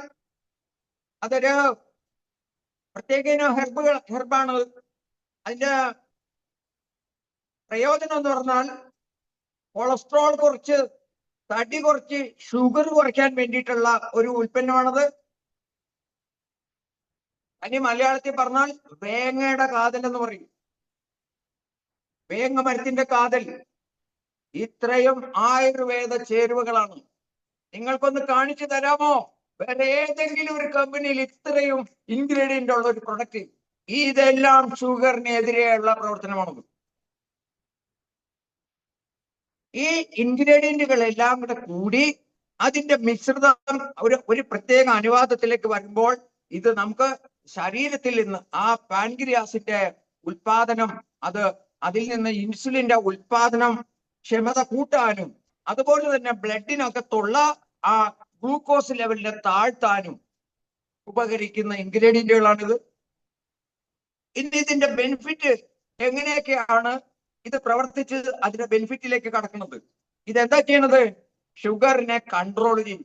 അതൊരു പ്രത്യേക ഹെർബാണ്. അതിന്റെ പ്രയോജനം എന്ന് പറഞ്ഞാൽ കൊളസ്ട്രോൾ കുറച്ച്, തടി കുറച്ച്, ഷുഗർ കുറയ്ക്കാൻ വേണ്ടിയിട്ടുള്ള ഒരു ഉൽപ്പന്നമാണത്. അതിന് മലയാളത്തിൽ പറഞ്ഞാൽ വേങ്ങയുടെ കാതൽ എന്ന് പറയും. വേങ്ങ മരത്തിന്റെ കാതൽ. ഇത്രയും ആയുർവേദ ചേരുവകളാണ്. നിങ്ങൾക്കൊന്ന് കാണിച്ചു തരാമോ വേറെ ഏതെങ്കിലും ഒരു കമ്പനിയിൽ ഇത്രയും ഇൻഗ്രീഡിയന്റ് ഉള്ള ഒരു പ്രൊഡക്റ്റ്? ഇതെല്ലാം ഷുഗറിനെതിരെയുള്ള പ്രവർത്തനമാണ്. ഈ ഇൻഗ്രീഡിയന്റുകളെല്ലാം കൂടെ കൂടി അതിന്റെ മിശ്രിതം ഒരു പ്രത്യേക അനുപാതത്തിലേക്ക് വരുമ്പോൾ ഇത് നമുക്ക് ശരീരത്തിൽ നിന്ന് ആ പാൻക്രിയാസിന്റെ ഉൽപാദനം, അതിൽ നിന്ന് ഇൻസുലിന്റെ ഉൽപാദനം ക്ഷമത കൂട്ടാനും അതുപോലെ തന്നെ ബ്ലഡിനകത്തുള്ള ആ ഗ്ലൂക്കോസ് ലെവലിനെ താഴ്ത്താനും ഉപകരിക്കുന്ന ഇൻഗ്രീഡിയന്റുകളാണിത്. ഇനി ഇതിന്റെ ബെനിഫിറ്റ് എങ്ങനെയൊക്കെയാണ് ഇത് പ്രവർത്തിച്ച് അതിന്റെ ബെനിഫിറ്റിലേക്ക് കടക്കുന്നത്? ഇതെന്താ ചെയ്യണത്? ഷുഗറിനെ കൺട്രോൾ ചെയ്യും.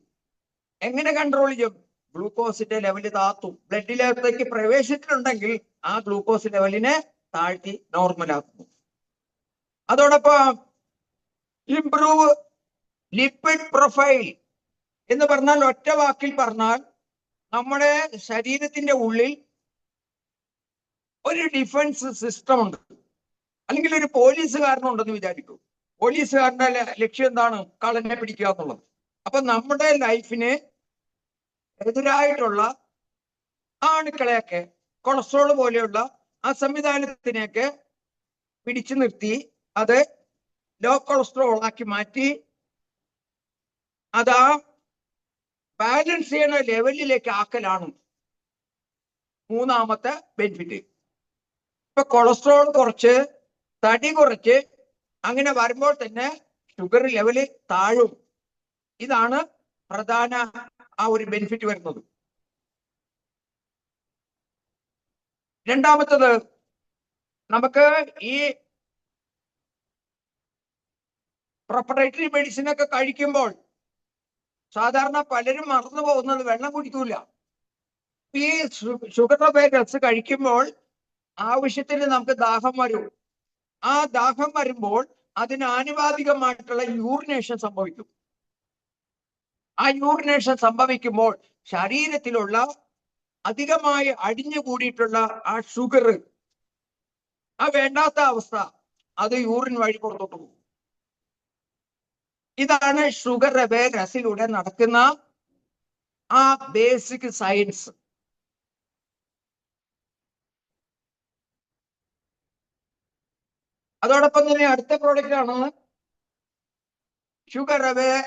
എങ്ങനെ കൺട്രോൾ ചെയ്യും? ഗ്ലൂക്കോസിന്റെ ലെവല് താത്തും. ബ്ലഡിലേക്ക് പ്രവേശിച്ചിട്ടുണ്ടെങ്കിൽ ആ ഗ്ലൂക്കോസ് ലെവലിനെ താഴ്ത്തി നോർമലാക്കുന്നു. അതോടൊപ്പം ഇംപ്രൂവ് ലിപ്പിഡ് പ്രൊഫൈൽ എന്ന് പറഞ്ഞാൽ, ഒറ്റ വാക്കിൽ പറഞ്ഞാൽ, നമ്മുടെ ശരീരത്തിന്റെ ഉള്ളിൽ ഒരു ഡിഫൻസ് സിസ്റ്റം ഉണ്ട്. അല്ലെങ്കിൽ ഒരു പോലീസുകാരനുണ്ടെന്ന് വിചാരിക്കൂ. പോലീസുകാരന്റെ ലക്ഷ്യം എന്താണ്? കള്ളനെ പിടിക്കുക എന്നുള്ളത്. അപ്പൊ നമ്മുടെ ലൈഫിന് എതിരായിട്ടുള്ള അണുക്കളെയൊക്കെ, കൊളസ്ട്രോൾ പോലെയുള്ള ആ സംവിധാനത്തിനെയൊക്കെ പിടിച്ചു നിർത്തി അത് ലോ കൊളസ്ട്രോൾ ആക്കി മാറ്റി അത് ബാലൻസ് ചെയ്യുന്ന ലെവലിലേക്ക് ആക്കലാണ് മൂന്നാമത്തെ ബെനിഫിറ്റ്. ഇപ്പൊ കൊളസ്ട്രോൾ കുറച്ച്, തടി കുറച്ച്, അങ്ങനെ വരുമ്പോൾ തന്നെ ഷുഗർ ലെവല് താഴും. ഇതാണ് പ്രധാന ആ ഒരു ബെനിഫിറ്റ് വരുന്നത്. രണ്ടാമത്തത്, നമുക്ക് ഈ പ്രൊപ്പറേറ്ററി മെഡിസിൻ ഒക്കെ കഴിക്കുമ്പോൾ സാധാരണ പലരും മറന്നു പോകുന്നത് വെള്ളം കുടിക്കൂല. ഈ ഷുഗർ ഡ്രഗ്സ് കഴിക്കുമ്പോൾ ആവശ്യത്തിന് നമുക്ക് ദാഹം വരും. ആ ദാഹം വരുമ്പോൾ അതിന് ആനുപാതികമായിട്ടുള്ള യൂറിനേഷൻ സംഭവിക്കും. ആ യൂറിനേഷൻ സംഭവിക്കുമ്പോൾ ശരീരത്തിലുള്ള അധികമായി അടിഞ്ഞുകൂടിയിട്ടുള്ള ആ ഷുഗർ, ആ വേണ്ടാത്ത അവസ്ഥ, അത് യൂറിൻ വഴി പുറത്തോട്ട് പോകും. ഇതാണ് ഷുഗർ അവെയർനെസ്സിലൂടെ നടക്കുന്ന ആ ബേസിക് സയൻസ്. അതോടൊപ്പം തന്നെ അടുത്ത പ്രോഡക്റ്റ് ആണ് ഷുഗർ അവെയർ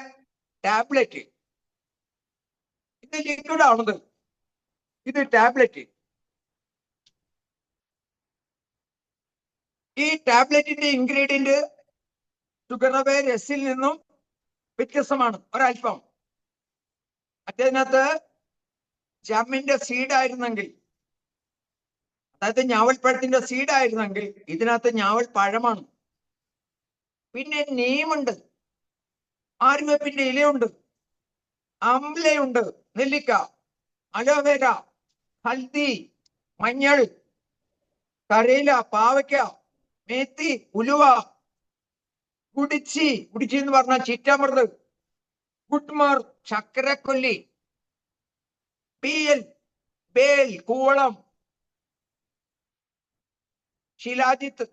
ടാബ്ലറ്റ്. ഇത് ലിക്വിഡ് ആണത്, ഇത് ടാബ്ലറ്റ്. ഈ ടാബ്ലറ്റിന്റെ ഇൻഗ്രീഡിയന്റ് ഷുഗർ അവെയർ എസിൽ നിന്നും വ്യത്യസ്തമാണ് ഒരൽപ്പം. മറ്റേതിനകത്ത് ജാമിന്റെ സീഡ് ആയിരുന്നെങ്കിൽ, അതായത് ഞാവൽപ്പഴത്തിന്റെ സീഡ് ആയിരുന്നെങ്കിൽ, ഇതിനകത്ത് ഞാവൽ പഴമാണ്. പിന്നെ നീമുണ്ട്, ആര്യവേപ്പിന്റെ ഇലയുണ്ട്, അംലയുണ്ട്, നെല്ലിക്ക, അലോവേര, ഹൽദി, മഞ്ഞൾ, കരയില, പാവയ്ക്ക, മേത്തി, ഉലുവ, കുടിച്ചി എന്ന് പറഞ്ഞാൽ ചിറ്റാമൃത്, ഗുഡ്മർ, ചക്കരക്കൊല്ലി, പീയൽ, ബേൽ, കൂവളം, ശിലാജിത്ത്.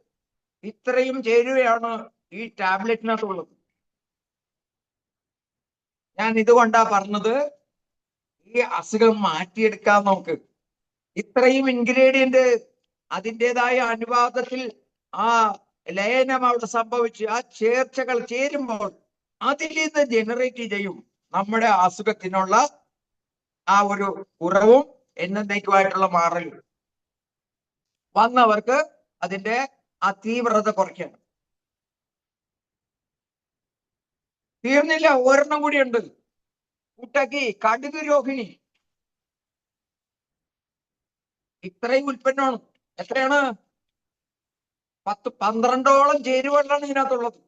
ഇത്രയും ചേരുവയാണ് ഈ ടാബ്ലറ്റിനകത്തുള്ളത്. ഞാൻ ഇതുകൊണ്ടാ പറഞ്ഞത് ഈ അസുഖം മാറ്റിയെടുക്കാൻ നമുക്ക്. ഇത്രയും ഇൻഗ്രീഡിയന്റ് അതിൻ്റെതായ അനുപാതത്തിൽ ആ ലയനം അവിടെ സംഭവിച്ച് ആ ചേർച്ചകൾ ചേരുമ്പോൾ അതിൽ നിന്ന് ജനറേറ്റ് ചെയ്യും നമ്മുടെ അസുഖത്തിനുള്ള ആ ഒരു കുറവും എന്നേക്കുമായിട്ടുള്ള മാറലും. വന്നവർക്ക് അതിന്റെ ആ തീവ്രത കുറയ്ക്കണം. തീർന്നില്ല, ഒരെണ്ണം കൂടിയുണ്ട്. കുട്ടക്കി, കടുക് രോഹിണി. ഇത്രയും ഉൽപ്പന്നമാണ്. എത്രയാണ്? 10-12ഓളം ചേരുവകളാണ് ഇതിനകത്തുള്ളത്.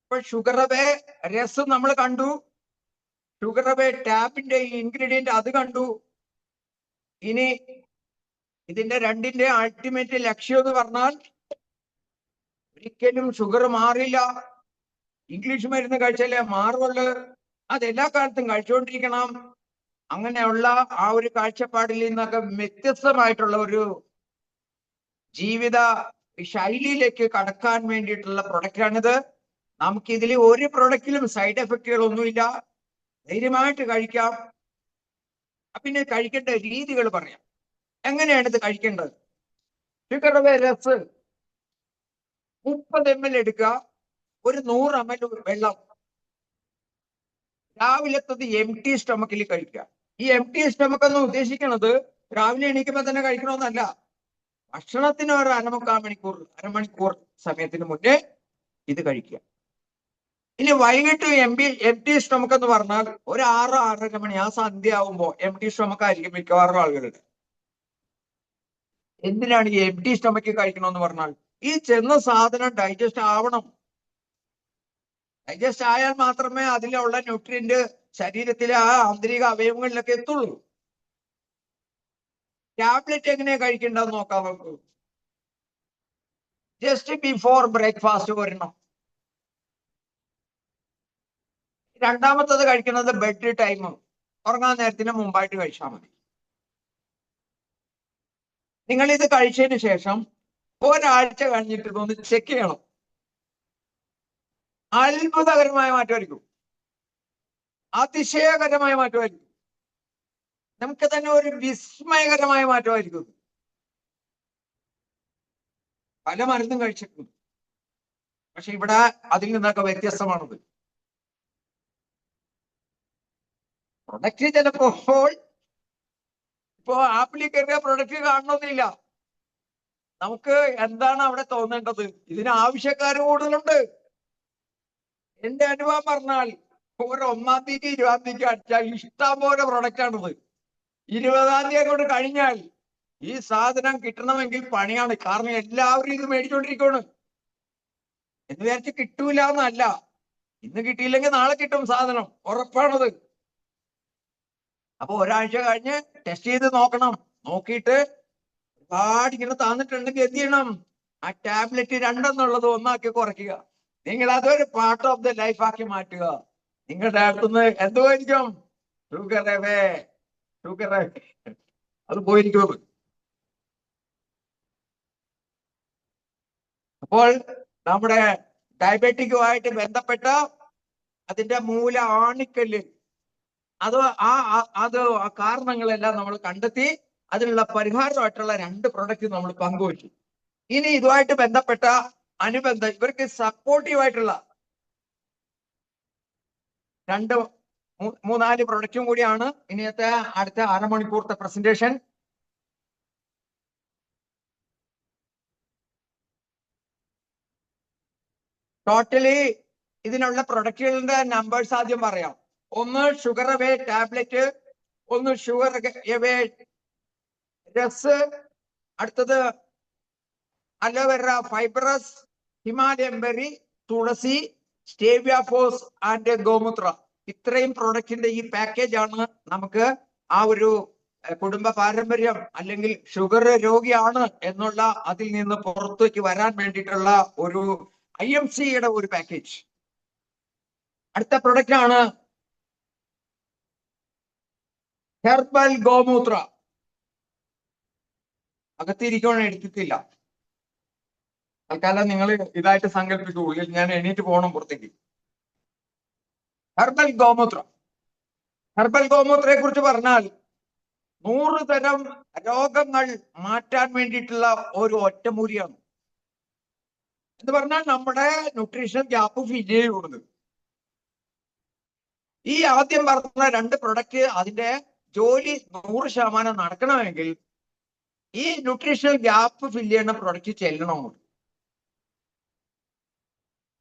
ഇപ്പൊ ഷുഗറബേ രസം നമ്മൾ കണ്ടു, ഷുഗറബേ ടാപ്പിന്റെ ഇൻഗ്രീഡിയന്റ് അത് കണ്ടു. ഇനി ഇതിന്റെ രണ്ടിന്റെ അൾട്ടിമേറ്റ് ലക്ഷ്യം എന്ന് പറഞ്ഞാൽ ഒരിക്കലും ഷുഗർ മാറില്ല, ഇംഗ്ലീഷ് മരുന്ന് കഴിച്ചാലേ മാറുള്ളൂ, അതെല്ലാ കാലത്തും കഴിച്ചുകൊണ്ടിരിക്കണം. അങ്ങനെയുള്ള ആ ഒരു കാഴ്ചപ്പാടിൽ നിന്നൊക്കെ വ്യത്യസ്തമായിട്ടുള്ള ഒരു ജീവിത ശൈലിയിലേക്ക് കടക്കാൻ വേണ്ടിയിട്ടുള്ള പ്രൊഡക്റ്റാണിത്. നമുക്ക് ഇതിൽ ഒരു പ്രൊഡക്റ്റിലും സൈഡ് എഫക്റ്റുകൾ ഒന്നുമില്ല, ധൈര്യമായിട്ട് കഴിക്കാം. പിന്നെ കഴിക്കേണ്ട രീതികൾ പറയാം. എങ്ങനെയാണ് ഇത് കഴിക്കേണ്ടത്? ഷുഗറബേ രസ് 30 ml എടുക്കുക, ഒരു 100 ml വെള്ളം. രാവിലത്തത് എംപ്റ്റി സ്റ്റൊമക്കിൽ കഴിക്കുക. ഈ എംപ്റ്റി സ്റ്റൊമക്ക് എന്ന് ഉദ്ദേശിക്കുന്നത് രാവിലെ എണീക്കുമ്പോൾ തന്നെ കഴിക്കണമെന്നല്ല, ഭക്ഷണത്തിന് ഒരു അരമണിക്കൂർ സമയത്തിന് മുന്നേ ഇത് കഴിക്കുക. ഇനി വൈകിട്ട് എംപ്റ്റി സ്റ്റൊമക്ക് എന്ന് പറഞ്ഞാൽ ഒരു 6-6:30 മണി ആ സന്ധ്യ ആവുമ്പോ എംപ്റ്റി സ്റ്റൊമക്ക് ആയിരിക്കും മിക്കവാറും ആളുകളുടെ. എന്തിനാണ് ഈ എംപ്റ്റി സ്റ്റൊമക്ക് കഴിക്കണമെന്ന് പറഞ്ഞാൽ ഈ ചെന്ന സാധനം ഡൈജസ്റ്റ് ആവണം. ഡൈജസ്റ്റ് ആയാൽ മാത്രമേ അതിലുള്ള ന്യൂട്രിയന്റ് ശരീരത്തിലെ ആ ആന്തരിക അവയവങ്ങളിലൊക്കെ എത്തുള്ളൂ. ടാബ്ലറ്റ് എങ്ങനെയാ കഴിക്കേണ്ടതെന്ന് നോക്കാം നമുക്ക്. ജസ്റ്റ് ബിഫോർ ബ്രേക്ക്ഫാസ്റ്റ് ഒരെണ്ണം. രണ്ടാമത്തത് കഴിക്കുന്നത് ബെഡ് ടൈം, ഉറങ്ങാൻ നേരത്തിന് മുമ്പായിട്ട് കഴിച്ചാൽ മതി. നിങ്ങൾ ഇത് കഴിച്ചതിന് ശേഷം ഒരാഴ്ച കഴിഞ്ഞിട്ട് ഒന്ന് ചെക്ക് ചെയ്യണം. അത്ഭുതകരമായ മാറ്റമായിരിക്കും, അതിശയകരമായ മാറ്റമായിരിക്കും, നമുക്ക് തന്നെ ഒരു വിസ്മയകരമായ മാറ്റമായിരിക്കും. പല മരുന്നും കഴിച്ചിട്ടുണ്ട്, പക്ഷെ ഇവിടെ അതിൽ നിന്നൊക്കെ വ്യത്യസ്തമാണത്. പ്രൊഡക്റ്റ് ചിലപ്പോൾ ഇപ്പോ ആപ്പിളിൽ കയറിയ പ്രൊഡക്റ്റ് കാണണമെന്നില്ല. നമുക്ക് എന്താണ് അവിടെ തോന്നേണ്ടത്? ഇതിന് ആവശ്യക്കാർ കൂടുതലുണ്ട്. എന്റെ അനുഭവം പറഞ്ഞാൽ ഒരു 1-ാം തീയതി 20-ാം തീയതി അടിച്ചാൽ ഇഷ്ടം പോലെ പ്രൊഡക്റ്റ് ആണത്. 20-ാം തീയതി കൊണ്ട് കഴിഞ്ഞാൽ ഈ സാധനം കിട്ടണമെങ്കിൽ പണിയാണ്. കാരണം എല്ലാവരും ഇത് മേടിച്ചോണ്ടിരിക്കുകയാണ്. എന്ന് വിചാരിച്ച് കിട്ടൂല എന്നല്ല, ഇന്ന് കിട്ടിയില്ലെങ്കിൽ നാളെ കിട്ടും സാധനം, ഉറപ്പാണത്. അപ്പൊ ഒരാഴ്ച കഴിഞ്ഞ് ടെസ്റ്റ് ചെയ്ത് നോക്കണം. നോക്കിയിട്ട് ഒരുപാട് ഇങ്ങനെ താന്നിട്ടുണ്ടെങ്കിൽ എന്ത് ചെയ്യണം? ആ ടാബ്ലറ്റ് 2 എന്നുള്ളത് 1 ആക്കി കുറയ്ക്കുക. നിങ്ങൾ അതൊരു പാർട്ട് ഓഫ് ദ ലൈഫ് ആക്കി മാറ്റുക. നിങ്ങളുടെ അടുത്തുനിന്ന് എന്തുമായിരിക്കും? ഷുഗർ അത് പോയിരിക്കും. അപ്പോൾ നമ്മുടെ ഡയബറ്റിക്കുമായിട്ട് ബന്ധപ്പെട്ട അതിന്റെ മൂല ആണിക്കല്ല് അത് ആ കാരണങ്ങളെല്ലാം നമ്മൾ കണ്ടെത്തി അതിനുള്ള പരിഹാരമായിട്ടുള്ള 2 പ്രൊഡക്റ്റ് നമ്മൾ പങ്കുവച്ചു. ഇനി ഇതുമായിട്ട് ബന്ധപ്പെട്ട അനുബന്ധം ഇവർക്ക് സപ്പോർട്ടീവായിട്ടുള്ള 2-3-4 പ്രൊഡക്റ്റും കൂടിയാണ് ഇനിയത്തെ അടുത്ത അരമണിക്കൂറത്തെ പ്രസന്റേഷൻ. ടോട്ടലി ഇതിനുള്ള പ്രൊഡക്റ്റുകളുടെ നമ്പേഴ്സ് ആദ്യം പറയാം. ഒന്ന് ഷുഗർ അവേ ടാബ്ലറ്റ്, ഒന്ന് ഷുഗർ അവേ രസ്, അടുത്തത് aloe vera fibrous, Himalayan berry, tulsi, സ്റ്റേവിയാഫോസ് ആൻഡ് ഗോമൂത്ര. ഇത്രയും പ്രൊഡക്റ്റിന്റെ ഈ പാക്കേജ് ആണ് നമുക്ക് ആ ഒരു കുടുംബ പാരമ്പര്യം അല്ലെങ്കിൽ ഷുഗർ രോഗിയാണ് എന്നുള്ള അതിൽ നിന്ന് പുറത്തേക്ക് വരാൻ വേണ്ടിയിട്ടുള്ള ഒരു IMCയുടെ ഒരു പാക്കേജ്. അടുത്ത പ്രൊഡക്റ്റ് ആണ് ഹെർബൽ ഗോമൂത്ര. അകത്തിരിക്കണം, എടുത്തിട്ടില്ല. തൽക്കാലം നിങ്ങൾ ഇതായിട്ട് സങ്കല്പിക്കൂ, ഉള്ളിൽ ഞാൻ എണീറ്റ് പോകണം പുറത്തേക്ക്. ഹെർബൽ ഗോമൂത്രയെ കുറിച്ച് പറഞ്ഞാൽ 100 തരം രോഗങ്ങൾ മാറ്റാൻ വേണ്ടിയിട്ടുള്ള ഒരു ഒറ്റമൂലിയാണ്. എന്ന് പറഞ്ഞാൽ നമ്മുടെ ന്യൂട്രീഷൻ ഗ്യാപ്പ് ഫില്ല് ചെയ്യുന്നത്. ഈ ആദ്യം പറഞ്ഞ 2 പ്രൊഡക്റ്റ് അതിന്റെ ജോലി 100% നടക്കണമെങ്കിൽ ഈ ന്യൂട്രീഷണൽ ഗ്യാപ്പ് ഫില്ല് ചെയ്യുന്ന പ്രൊഡക്റ്റ് ചെല്ലണം.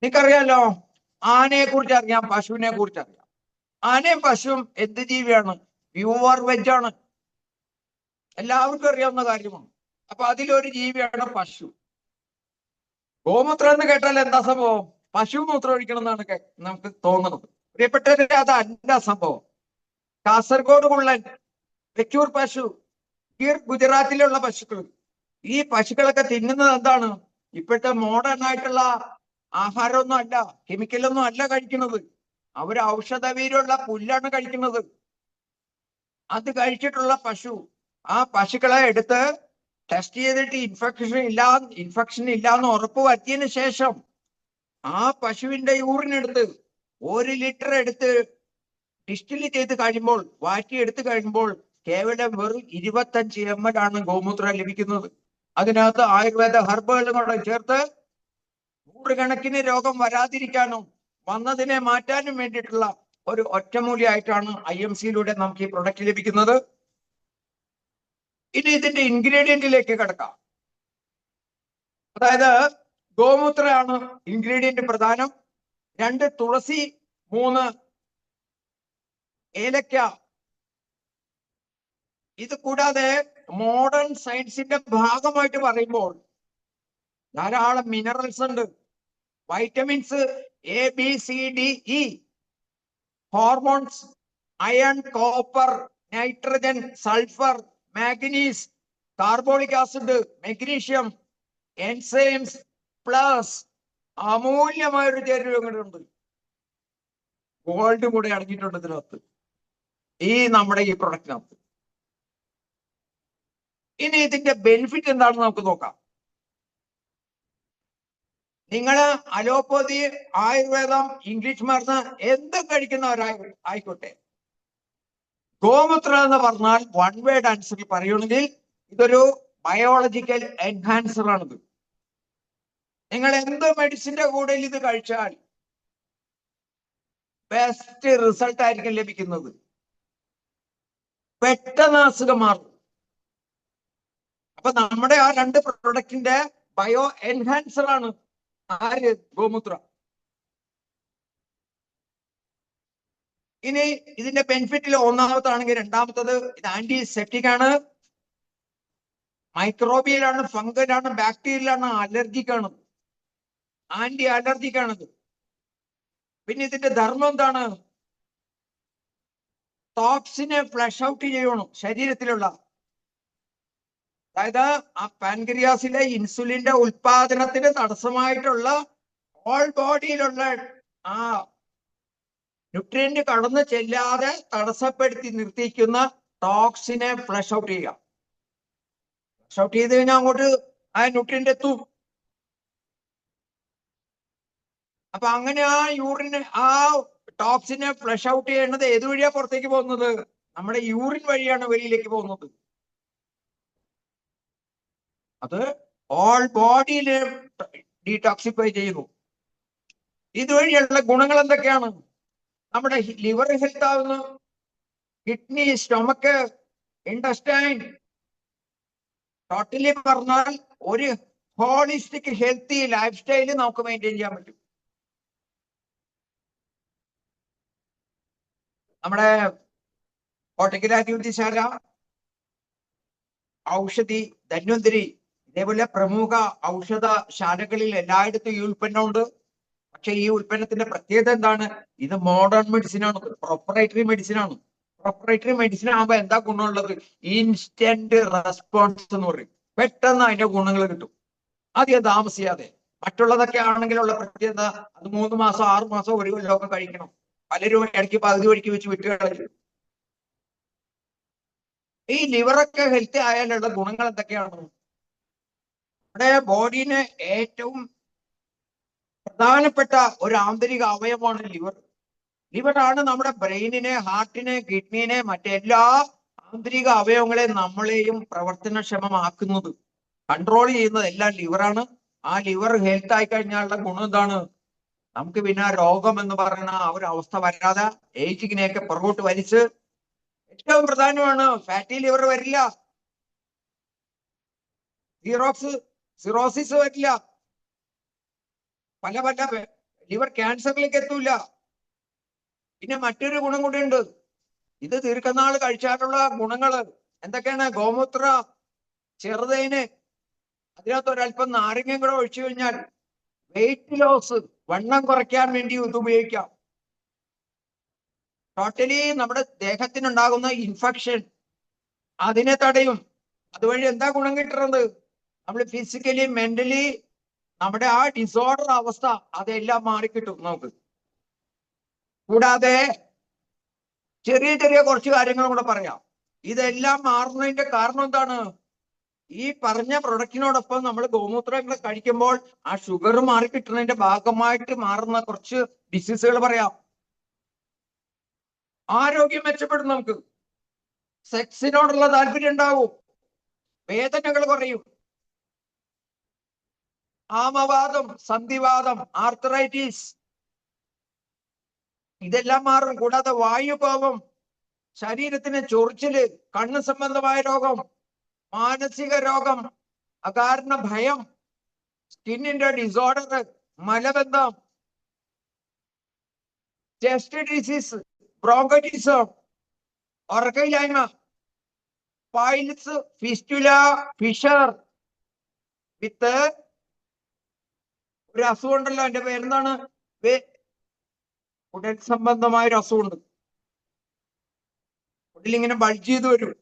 നിങ്ങൾക്കറിയാലോ, ആനയെ കുറിച്ച് അറിയാം, പശുവിനെ കുറിച്ച് അറിയാം. ആനയും പശുവും എന്ത് ജീവിയാണ്? പ്യുവർ വെജ് ആണ്, എല്ലാവർക്കും അറിയാവുന്ന കാര്യമാണ്. അപ്പൊ അതിലൊരു ജീവിയാണ് പശു. ഗോമൂത്രം എന്ന് കേട്ടാൽ എന്താ സംഭവം? പശു മൂത്രം ഒഴിക്കണം എന്നാണ് നമുക്ക് തോന്നുന്നത്. പ്രിയപ്പെട്ടവരെ, അതല്ല സംഭവം. കാസർഗോഡ് കുള്ളൻ, വെച്ചൂർ പശു, ഗുജറാത്തിലുള്ള പശുക്കൾ, ഈ പശുക്കളൊക്കെ തിന്നുന്നത് എന്താണ്? ഇപ്പോഴത്തെ മോഡേൺ ആയിട്ടുള്ള ആഹാരമൊന്നും അല്ല, കെമിക്കലൊന്നും അല്ല കഴിക്കുന്നത്. അവര് ഔഷധവീര്യമുള്ള പുല്ലാണ് കഴിക്കുന്നത്. അത് കഴിച്ചിട്ടുള്ള പശു, ആ പശുക്കളെ എടുത്ത് ടെസ്റ്റ് ചെയ്തിട്ട് ഇൻഫെക്ഷൻ ഇല്ലാന്ന് ഉറപ്പ് വരുത്തിയതിന് ശേഷം ആ പശുവിന്റെ യൂറിൻ എടുത്ത് 1 ലിറ്റർ എടുത്ത് ഡിസ്റ്റില് ചെയ്ത് കഴിയുമ്പോൾ, എടുത്ത് കഴിയുമ്പോൾ കേവലം വെറും 25 ml ആണ് ഗോമൂത്രം ലഭിക്കുന്നത്. അതിനകത്ത് ആയുർവേദ ഹെർബുകളും കൂടെ ചേർത്ത് 100 കണക്കിന് രോഗം വരാതിരിക്കാനും വന്നതിനെ മാറ്റാനും വേണ്ടിയിട്ടുള്ള ഒരു ഒറ്റമൂലിയായിട്ടാണ് IMC-യിലൂടെ നമുക്ക് ഈ പ്രൊഡക്റ്റ് ലഭിക്കുന്നത്. ഇനി ഇതിന്റെ ഇൻഗ്രീഡിയന്റിലേക്ക് കിടക്കാം. അതായത് ഗോമൂത്രമാണ് ഇൻഗ്രീഡിയന്റ് പ്രധാനം. 2 തുളസി, 3 ഏലക്ക. ഇത് കൂടാതെ മോഡേൺ സയൻസിന്റെ ഭാഗമായിട്ട് പറയുമ്പോൾ ധാരാളം മിനറൽസ് ഉണ്ട്, vitamins ABCDE, hormones, iron, copper, nitrogen, sulphur, മാഗ്നീസ്, carbolic acid, magnesium, enzymes, plus അമൂല്യമായൊരു ചേരുവകളുണ്ട്. ഗോൾഡ് കൂടെ അടങ്ങിയിട്ടുണ്ട് ഇതിനകത്ത്, നമ്മുടെ ഈ പ്രൊഡക്റ്റിനകത്ത്. ഇനി ഇതിന്റെ ബെനിഫിറ്റ് എന്താണെന്ന് നമുക്ക് നോക്കാം. നിങ്ങള് അലോപ്പതി, ആയുർവേദം, ഇംഗ്ലീഷ് മരുന്ന് എന്തും കഴിക്കുന്നവരായിക്കോട്ടെ, ഗോമൂത്രം എന്ന് പറഞ്ഞാൽ 1 വേർഡ് ആൻസറിൽ പറയുകയാണെങ്കിൽ ഇതൊരു ബയോളജിക്കൽ എൻഹാൻസർ ആണിത്. നിങ്ങൾ എന്ത് മെഡിസിന്റെ കൂടെ ഇത് കഴിച്ചാൽ ബെസ്റ്റ് റിസൾട്ട് ആയിരിക്കും ലഭിക്കുന്നത്. പെട്ടെന്ന് അസുഖം മാറും. അപ്പൊ നമ്മുടെ ആ 2 പ്രൊഡക്റ്റിന്റെ ബയോ എൻഹാൻസർ ആണ് ആര്? ഗോമൂത്രം. ഇനി ഇതിന്റെ ബെനിഫിറ്റിൽ ഒന്നാമത്താണെങ്കിൽ, രണ്ടാമത്തത് ഇത് ആന്റിസെപ്റ്റിക് ആണ്, മൈക്രോബിയൽ ആണ്, ഫംഗൽ ആണ്, ബാക്ടീരിയൽ ആണ്, അലർജിക് ആണ്, ആന്റി അലർജിക് ആണത്. പിന്നെ ഇതിന്റെ ധർമ്മം എന്താണ്? ടോക്സിനെ ഫ്ലഷ് ഔട്ട് ചെയ്യണം ശരീരത്തിലുള്ള. അതായത് ആ പാൻക്രിയാസിലെ ഇൻസുലിന്റെ ഉൽപാദനത്തിന് തടസ്സമായിട്ടുള്ള ഓൾ ബോഡിയിലുള്ള ആ ന്യൂട്രിയന്റ് കടന്നു ചെല്ലാതെ തടസ്സപ്പെടുത്തി നിർത്തിക്കുന്ന ടോക്സിനെ ഫ്ലഷ് ഔട്ട് ചെയ്യുക. ഫ്ലഷ് ഔട്ട് ചെയ്ത് കഴിഞ്ഞാൽ അങ്ങോട്ട് ആ ന്യൂട്രിയന്റ് എത്തും. അപ്പൊ അങ്ങനെ ആ യൂറിന് ആ ടോക്സിനെ ഫ്ലഷ് ഔട്ട് ചെയ്യേണ്ടത് ഏത് വഴിയാ പുറത്തേക്ക് പോകുന്നത്? നമ്മുടെ യൂറിൻ വഴിയാണ് വെളിയിലേക്ക് പോകുന്നത്. അത് ഓൾ ബോഡിയിൽ ഡീടോക്സിഫൈ ചെയ്യുന്നു. ഇതുവഴിയുള്ള ഗുണങ്ങൾ എന്തൊക്കെയാണ്? നമ്മുടെ ലിവർ ഹെൽത്ത് ആവുന്നു, കിഡ്നി, സ്റ്റൊമക്ക്, ഇൻഡസ്റ്റൈൻ. ടോട്ടലി പറഞ്ഞാൽ ഒരു ഹോളിസ്റ്റിക് ഹെൽത്തി ലൈഫ് സ്റ്റൈല് നമുക്ക് മെയിൻറ്റെയിൻ ചെയ്യാൻ പറ്റും. നമ്മുടെ കോട്ടയ്ക്കൽ ഔഷധി, ധന്വന്തരി, ഇതേപോലെ പ്രമുഖ ഔഷധ ശാലകളിൽ എല്ലായിടത്തും ഈ ഉൽപ്പന്നമുണ്ട്. പക്ഷെ ഈ ഉൽപ്പന്നത്തിന്റെ പ്രത്യേകത എന്താണ്? ഇത് മോഡേൺ മെഡിസിൻ ആണ്, പ്രൊപ്പറേറ്ററി മെഡിസിൻ ആണ്. പ്രൊപ്പറേറ്ററി മെഡിസിൻ ആകുമ്പോ എന്താ ഗുണമുള്ളത്? ഇൻസ്റ്റന്റ് റെസ്പോൺസ് എന്ന് പറയും. പെട്ടെന്ന് അതിന്റെ ഗുണങ്ങൾ കിട്ടും, അധികം താമസിയാതെ. മറ്റുള്ളതൊക്കെ ആണെങ്കിലുള്ള പ്രത്യേകത അത് 3 മാസം, 6 മാസം, 1 കൊല്ലമൊക്കെ കഴിക്കണം. പലരും ഇടയ്ക്ക് പകുതി വഴിക്ക് വെച്ച് വിട്ടുകളയും. ഈ ലിവറൊക്കെ ഹെൽത്തി ആയാലുള്ള ഗുണങ്ങൾ എന്തൊക്കെയാണ്? നമ്മുടെ ബോഡിന് ഏറ്റവും പ്രധാനപ്പെട്ട ഒരു ആന്തരിക അവയവമാണ് ലിവർ. ലിവറാണ് നമ്മുടെ ബ്രെയിനിനെ, ഹാർട്ടിനെ, കിഡ്നിനെ, മറ്റെല്ലാ ആന്തരിക അവയവങ്ങളെ നമ്മളെയും പ്രവർത്തനക്ഷമമാക്കുന്നത്, കൺട്രോൾ ചെയ്യുന്നത് എല്ലാം ലിവറാണ്. ആ ലിവർ ഹെൽത്ത് ആയി കഴിഞ്ഞാലുള്ള ഗുണം എന്താണ്? നമുക്ക് പിന്നെ രോഗം എന്ന് പറയുന്ന ആ ഒരു അവസ്ഥ വരാതെ ഏജിങ്ങിനെയൊക്കെ പുറകോട്ട് വലിച്ച്, ഏറ്റവും പ്രധാനമാണ് ഫാറ്റി ലിവർ വരില്ല, സിറോസിസ് വരില്ല, പല പല ലിവർ ക്യാൻസറിലേക്ക് എത്തൂല. പിന്നെ മറ്റൊരു ഗുണം കൂടിയുണ്ട്. ഇത് ദീർഘനാൾ കഴിച്ചാലുള്ള ഗുണങ്ങള് എന്തൊക്കെയാണ്? ഗോമൂത്ര, ചെറുതേന്, അതിനകത്ത് ഒരല്പം നാരങ്ങയും കൂടെ ഒഴിച്ചു കഴിഞ്ഞാൽ വെയിറ്റ് ലോസ്, വണ്ണം കുറയ്ക്കാൻ വേണ്ടി ഇത് ഉപയോഗിക്കാം. ടോട്ടലി നമ്മുടെ ദേഹത്തിനുണ്ടാകുന്ന ഇൻഫെക്ഷൻ അതിനെ തടയും. അതുവഴി എന്താ ഗുണം കിട്ടുന്നത്? നമ്മൾ ഫിസിക്കലി മെന്റലി നമ്മുടെ ആ ഡിസോർഡർ അവസ്ഥ അതെല്ലാം മാറിക്കിട്ടും നമുക്ക്. കൂടാതെ ചെറിയ ചെറിയ കുറച്ച് കാര്യങ്ങളും കൂടെ പറയാം. ഇതെല്ലാം മാറുന്നതിന്റെ കാരണം എന്താണ്? ഈ പറഞ്ഞ പ്രൊഡക്റ്റിനോടൊപ്പം നമ്മൾ ഗോമൂത്രങ്ങൾ കഴിക്കുമ്പോൾ ആ ഷുഗർ മാറിക്കിട്ടുന്നതിന്റെ ഭാഗമായിട്ട് മാറുന്ന കുറച്ച് ഡിസീസുകൾ പറയാം. ആരോഗ്യം മെച്ചപ്പെടും, നമുക്ക് സെക്സിനോടുള്ള താല്പര്യം ഉണ്ടാവും, വേദനകൾ കുറയും, ആമവാദം, സന്ധിവാദം, ആർത്തറൈറ്റിസ് ഇതെല്ലാം മാറും. കൂടാതെ വായുകോപം, ശരീരത്തിന് ചൊറിച്ചില്, കണ്ണ് സംബന്ധമായ രോഗം, മാനസിക രോഗം, അകാരണ ഭയം, സ്കിന്നിന്റെ ഡിസോർഡർ, മലബന്ധം, ചെസ്റ്റ് ഡിസീസ്, ബ്രോങ്കൈറ്റിസം, ഉറക്കയില്ലായ്മ, പൈൽസ്, ഫിസ്റ്റുല, ഫിഷർ വിത്ത് ഒരു അസുഖം ഉണ്ടല്ലോ, എന്റെ പേരെന്താണ്? കുടൽ സംബന്ധമായ ഒരു അസുഖമുണ്ട്. കുടലിങ്ങനെ ബൾജ് ചെയ്ത് വരും.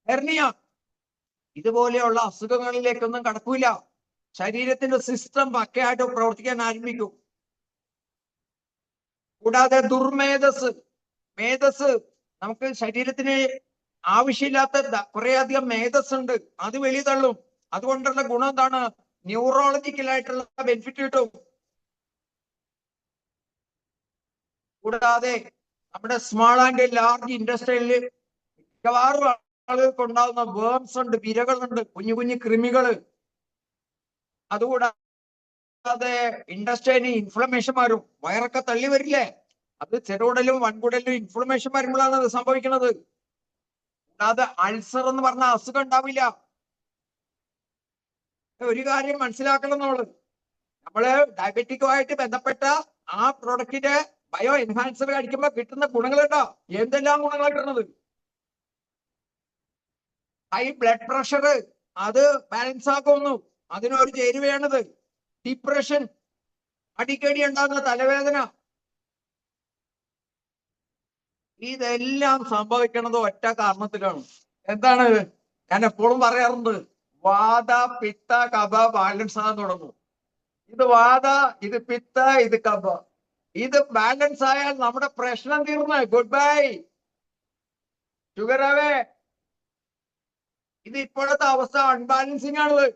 ഹെർണിയ, ഇതുപോലെയുള്ള അസുഖങ്ങളിലേക്കൊന്നും കടക്കൂല. ശരീരത്തിന്റെ സിസ്റ്റം പക്കയായിട്ട് പ്രവർത്തിക്കാൻ ആരംഭിക്കും. കൂടാതെ ദുർമേധസ്, മേധസ്, നമുക്ക് ശരീരത്തിന് ആവശ്യമില്ലാത്ത കുറേയധികം മേധസ് ഉണ്ട്, അത് വെളിതള്ളും. അതുകൊണ്ടുള്ള ഗുണം എന്താണ്? ന്യൂറോളജിക്കലായിട്ടുള്ള ബെനിഫിറ്റ് കിട്ടും. കൂടാതെ നമ്മുടെ സ്മാൾ ആൻഡ് ലാർജ് ഇൻഡസ്ട്രിയില് മിക്കവാറും ആളുകൾക്ക് ഉണ്ടാകുന്ന വേംസ് ഉണ്ട്, വിരകളുണ്ട്, കുഞ്ഞു കുഞ്ഞു കൃമികള്. അതുകൂടാതെ ഇൻഡസ്ട്രിയിന് ഇൻഫ്ലമേഷൻ വരും, വയറൊക്കെ തള്ളി വരില്ലേ? അത് ചെറുകുടലും വൻകുടലിലും ഇൻഫ്ലമേഷൻ വരുമ്പോഴാണ് അത് സംഭവിക്കുന്നത്. കൂടാതെ അൾസർ എന്ന് പറഞ്ഞ അസുഖം ഉണ്ടാവില്ല. ഒരു കാര്യം മനസ്സിലാക്കണം, നമ്മള് ഡയബറ്റിക്കുമായിട്ട് ബന്ധപ്പെട്ട ആ പ്രോഡക്റ്റിന്റെ ബയോ എൻഹാൻസർ കഴിക്കുമ്പോൾ കിട്ടുന്ന ഗുണങ്ങളുണ്ടോ? എന്തെല്ലാം ഗുണങ്ങളാണ് കിട്ടുന്നത്? ഹൈ ബ്ലഡ് പ്രഷർ അത് ബാലൻസ് ആക്കുന്നു, അതിനൊരു ചേരുവയാണത്. ഡിപ്രഷൻ, അടിക്കടി ഉണ്ടാകുന്ന തലവേദന, ഇതെല്ലാം സംഭവിക്കുന്നത് ഒറ്റ കാരണത്തിലാണ്. എന്താണ്? ഞാൻ എപ്പോഴും പറയാറുണ്ട്, വാത, പിത്ത, കഫ ബാലൻസ് ആകാൻ തുടങ്ങും. ഇത് വാത, ഇത് പിത്ത, ഇത് കഫ, ഇത് ബാലൻസ് ആയാൽ നമ്മുടെ പ്രശ്നം തീർന്ന്. Good bye, sugar away. ഇത് ഇപ്പോഴത്തെ അവസ്ഥ അൺബാലൻസിങ് ആണത്.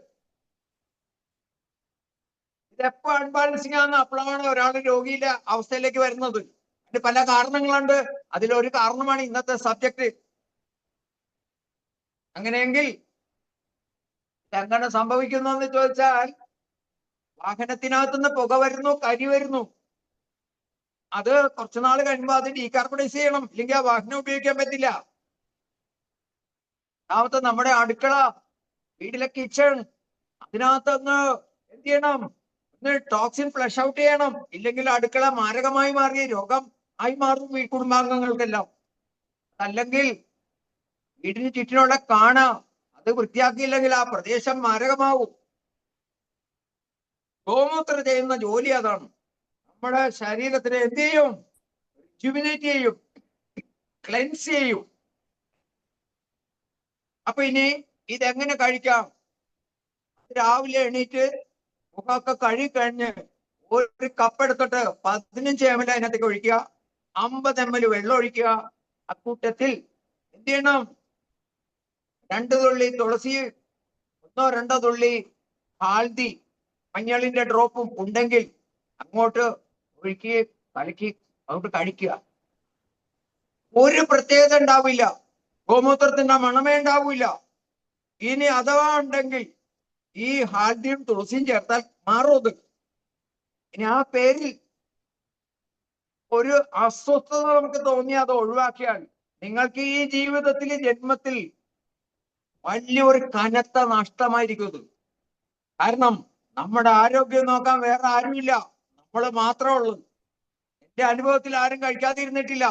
ഇതെപ്പോ അൺബാലൻസിങ് ആണ്? അപ്പോഴാണ് ഒരാൾ രോഗിയിലെ അവസ്ഥയിലേക്ക് വരുന്നത്. അതിന് പല കാരണങ്ങളുണ്ട്. അതിലൊരു കാരണമാണ് ഇന്നത്തെ സബ്ജക്ട്. അങ്ങനെയെങ്കിൽ എങ്ങനെ സംഭവിക്കുന്നു എന്ന് ചോദിച്ചാൽ, വാഹനത്തിനകത്തുനിന്ന് പുക വരുന്നു, കരി വരുന്നു. അത് കുറച്ചുനാൾ കഴിയുമ്പോൾ അത് ഡീകാർബണൈസ് ചെയ്യണം, ഇല്ലെങ്കിൽ ആ വാഹനം ഉപയോഗിക്കാൻ പറ്റില്ല. രണ്ടാമത്തെ നമ്മുടെ അടുക്കള, വീട്ടിലെ കിച്ചൺ, അതിനകത്തൊന്ന് എന്ത് ചെയ്യണം? ഒന്ന് ടോക്സിൻ ഫ്ലഷ് ഔട്ട് ചെയ്യണം, ഇല്ലെങ്കിൽ അടുക്കള മാരകമായി മാറിയ രോഗം ആയി മാറും ഈ കുടുംബാംഗങ്ങൾക്കെല്ലാം. അല്ലെങ്കിൽ വീടിന് ചുറ്റിനുള്ള കാണ അത് വൃത്തിയാക്കിയില്ലെങ്കിൽ ആ പ്രദേശം മാരകമാവും. ഗോമൂത്ര ചെയ്യുന്ന ജോലി അതാണ്. നമ്മുടെ ശരീരത്തിനെ എന്ത് ചെയ്യും? റിജുവിനേറ്റ് ചെയ്യും, ക്ലെൻസ് ചെയ്യും. അപ്പൊ ഇനി ഇതെങ്ങനെ കഴിക്കാം? രാവിലെ എണീറ്റ് മുഖമൊക്കെ കഴുകി കഴിഞ്ഞ് ഒരു കപ്പ് എടുത്തിട്ട് 15 ml അതിനകത്തേക്ക് ഒഴിക്കുക, 50 ml വെള്ളം ഒഴിക്കുക. അക്കൂട്ടത്തിൽ എന്ത് ചെയ്യണം? 2 തുള്ളി തുളസി, 1-2 തുള്ളി ഹാൽദി, മഞ്ഞളിന്റെ ഡ്രോപ്പും ഉണ്ടെങ്കിൽ അങ്ങോട്ട് ഒഴുക്കി കലക്കി അങ്ങോട്ട് കഴിക്കുക. ഒരു പ്രത്യേകത ഉണ്ടാവില്ല, ഗോമൂത്രത്തിന്റെ മണമേ ഉണ്ടാവില്ല. ഇനി അഥവാ ഉണ്ടെങ്കിൽ ഈ ഹാൽഡിയും തുളസിയും ചേർത്താൽ മാറും അത്. ഇനി ആ പേരിൽ ഒരു അസ്വസ്ഥത നമുക്ക് തോന്നി അത് ഒഴിവാക്കിയാൽ നിങ്ങൾക്ക് ഈ ജീവിതത്തിൽ ജന്മത്തിൽ വലിയൊരു കനത്ത നഷ്ടമായിരിക്കും ഇത്. കാരണം നമ്മുടെ ആരോഗ്യം നോക്കാൻ വേറെ ആരുമില്ല, നമ്മൾ മാത്രമേ ഉള്ളൂ. എന്റെ അനുഭവത്തിൽ ആരും കഴിക്കാതിരുന്നിട്ടില്ല,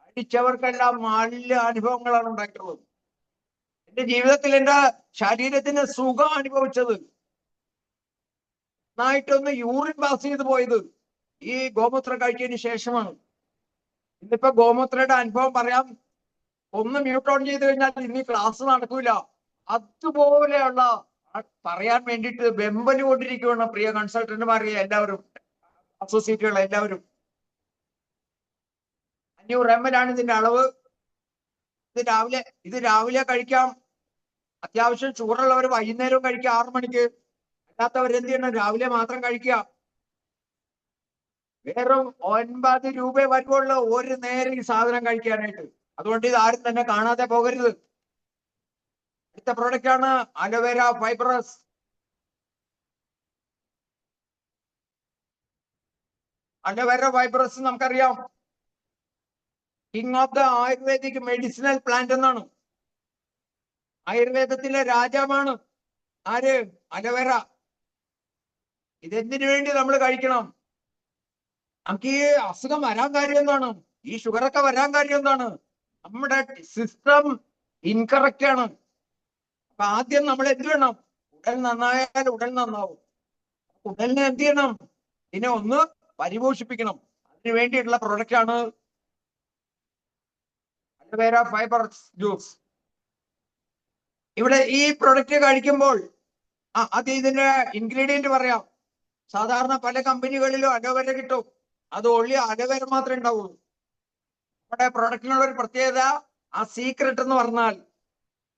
കഴിച്ചവർക്കെല്ലാം നല്ല അനുഭവങ്ങളാണ് ഉണ്ടായിട്ടുള്ളത്. എന്റെ ജീവിതത്തിൽ എന്റെ ശരീരത്തിന് സുഖം അനുഭവിച്ചത്, നന്നായിട്ടൊന്ന് യൂറിൻ പാസ് ചെയ്ത് പോയത് ഈ ഗോമൂത്രം കഴിച്ചതിന് ശേഷമാണ്. ഇന്നിപ്പോ ഗോമൂത്രയുടെ അനുഭവം പറയാം, ഒന്ന് മ്യൂട്ട് ഓൺ ചെയ്ത് കഴിഞ്ഞാൽ ഇനി ക്ലാസ് നടക്കൂല. അതുപോലെയുള്ള പറയാൻ വേണ്ടിയിട്ട് വെമ്പല് കൊണ്ടിരിക്കുകയാണ് പ്രിയ കൺസൾട്ടന്റുമാരെ എല്ലാവരും, അസോസിയേറ്റുകൾ എല്ലാവരും. 500 ml ആണ് ഇതിന്റെ അളവ്. ഇത് രാവിലെ കഴിക്കാം. അത്യാവശ്യം ഷുഗറുള്ളവർ വൈകുന്നേരവും കഴിക്കുക 6 മണിക്ക്. അല്ലാത്തവർ എന്ത് ചെയ്യണം, രാവിലെ മാത്രം കഴിക്കുക. വെറും 9 രൂപ വരുവുള്ള ഒരു നേരം ഈ സാധനം കഴിക്കാനായിട്ട്. അതുകൊണ്ട് ഇത് ആരും തന്നെ കാണാതെ പോകരുത്. അടുത്ത പ്രോഡക്റ്റ് ആണ് അലോവേര ഫൈബ്രസ്. അലോവേര ഫൈബ്രസ് നമുക്കറിയാം, king of the ayurvedic medicinal plant എന്നാണ്. ആയുർവേദത്തിലെ രാജാവാണ് ആര്? അലോവേര. ഇതെന്തിനു വേണ്ടി നമ്മൾ കഴിക്കണം? നമുക്ക് ഈ അസുഖം വരാൻ കാര്യം എന്താണ്? ഈ ഷുഗറൊക്കെ വരാൻ കാര്യം എന്താണ്? നമ്മുടെ സിസ്റ്റം ഇൻകറക്റ്റ് ആണ്. അപ്പൊ ആദ്യം നമ്മൾ എന്ത് വേണം? ഉടൽ നന്നായാൽ ഉടൽ നന്നാവും. ഉടലിനെ എന്ത് ചെയ്യണം? ഇതിനെ ഒന്ന് പരിപോഷിപ്പിക്കണം. അതിനു വേണ്ടിയിട്ടുള്ള പ്രൊഡക്റ്റ് ആണ് അലോവേര ഫൈബർ ജ്യൂസ്. ഇവിടെ ഈ പ്രൊഡക്റ്റ് കഴിക്കുമ്പോൾ അത് ഇതിന്റെ ഇൻഗ്രീഡിയന്റ് പറയാം. സാധാരണ പല കമ്പനികളിലും അലോവേര കിട്ടും, അത് ഒള്ളി അലോവേര മാത്രമേ ഉണ്ടാവുള്ളൂ. നമ്മുടെ പ്രൊഡക്റ്റിനുള്ള ഒരു പ്രത്യേകത, ആ സീക്രട്ട് എന്ന് പറഞ്ഞാൽ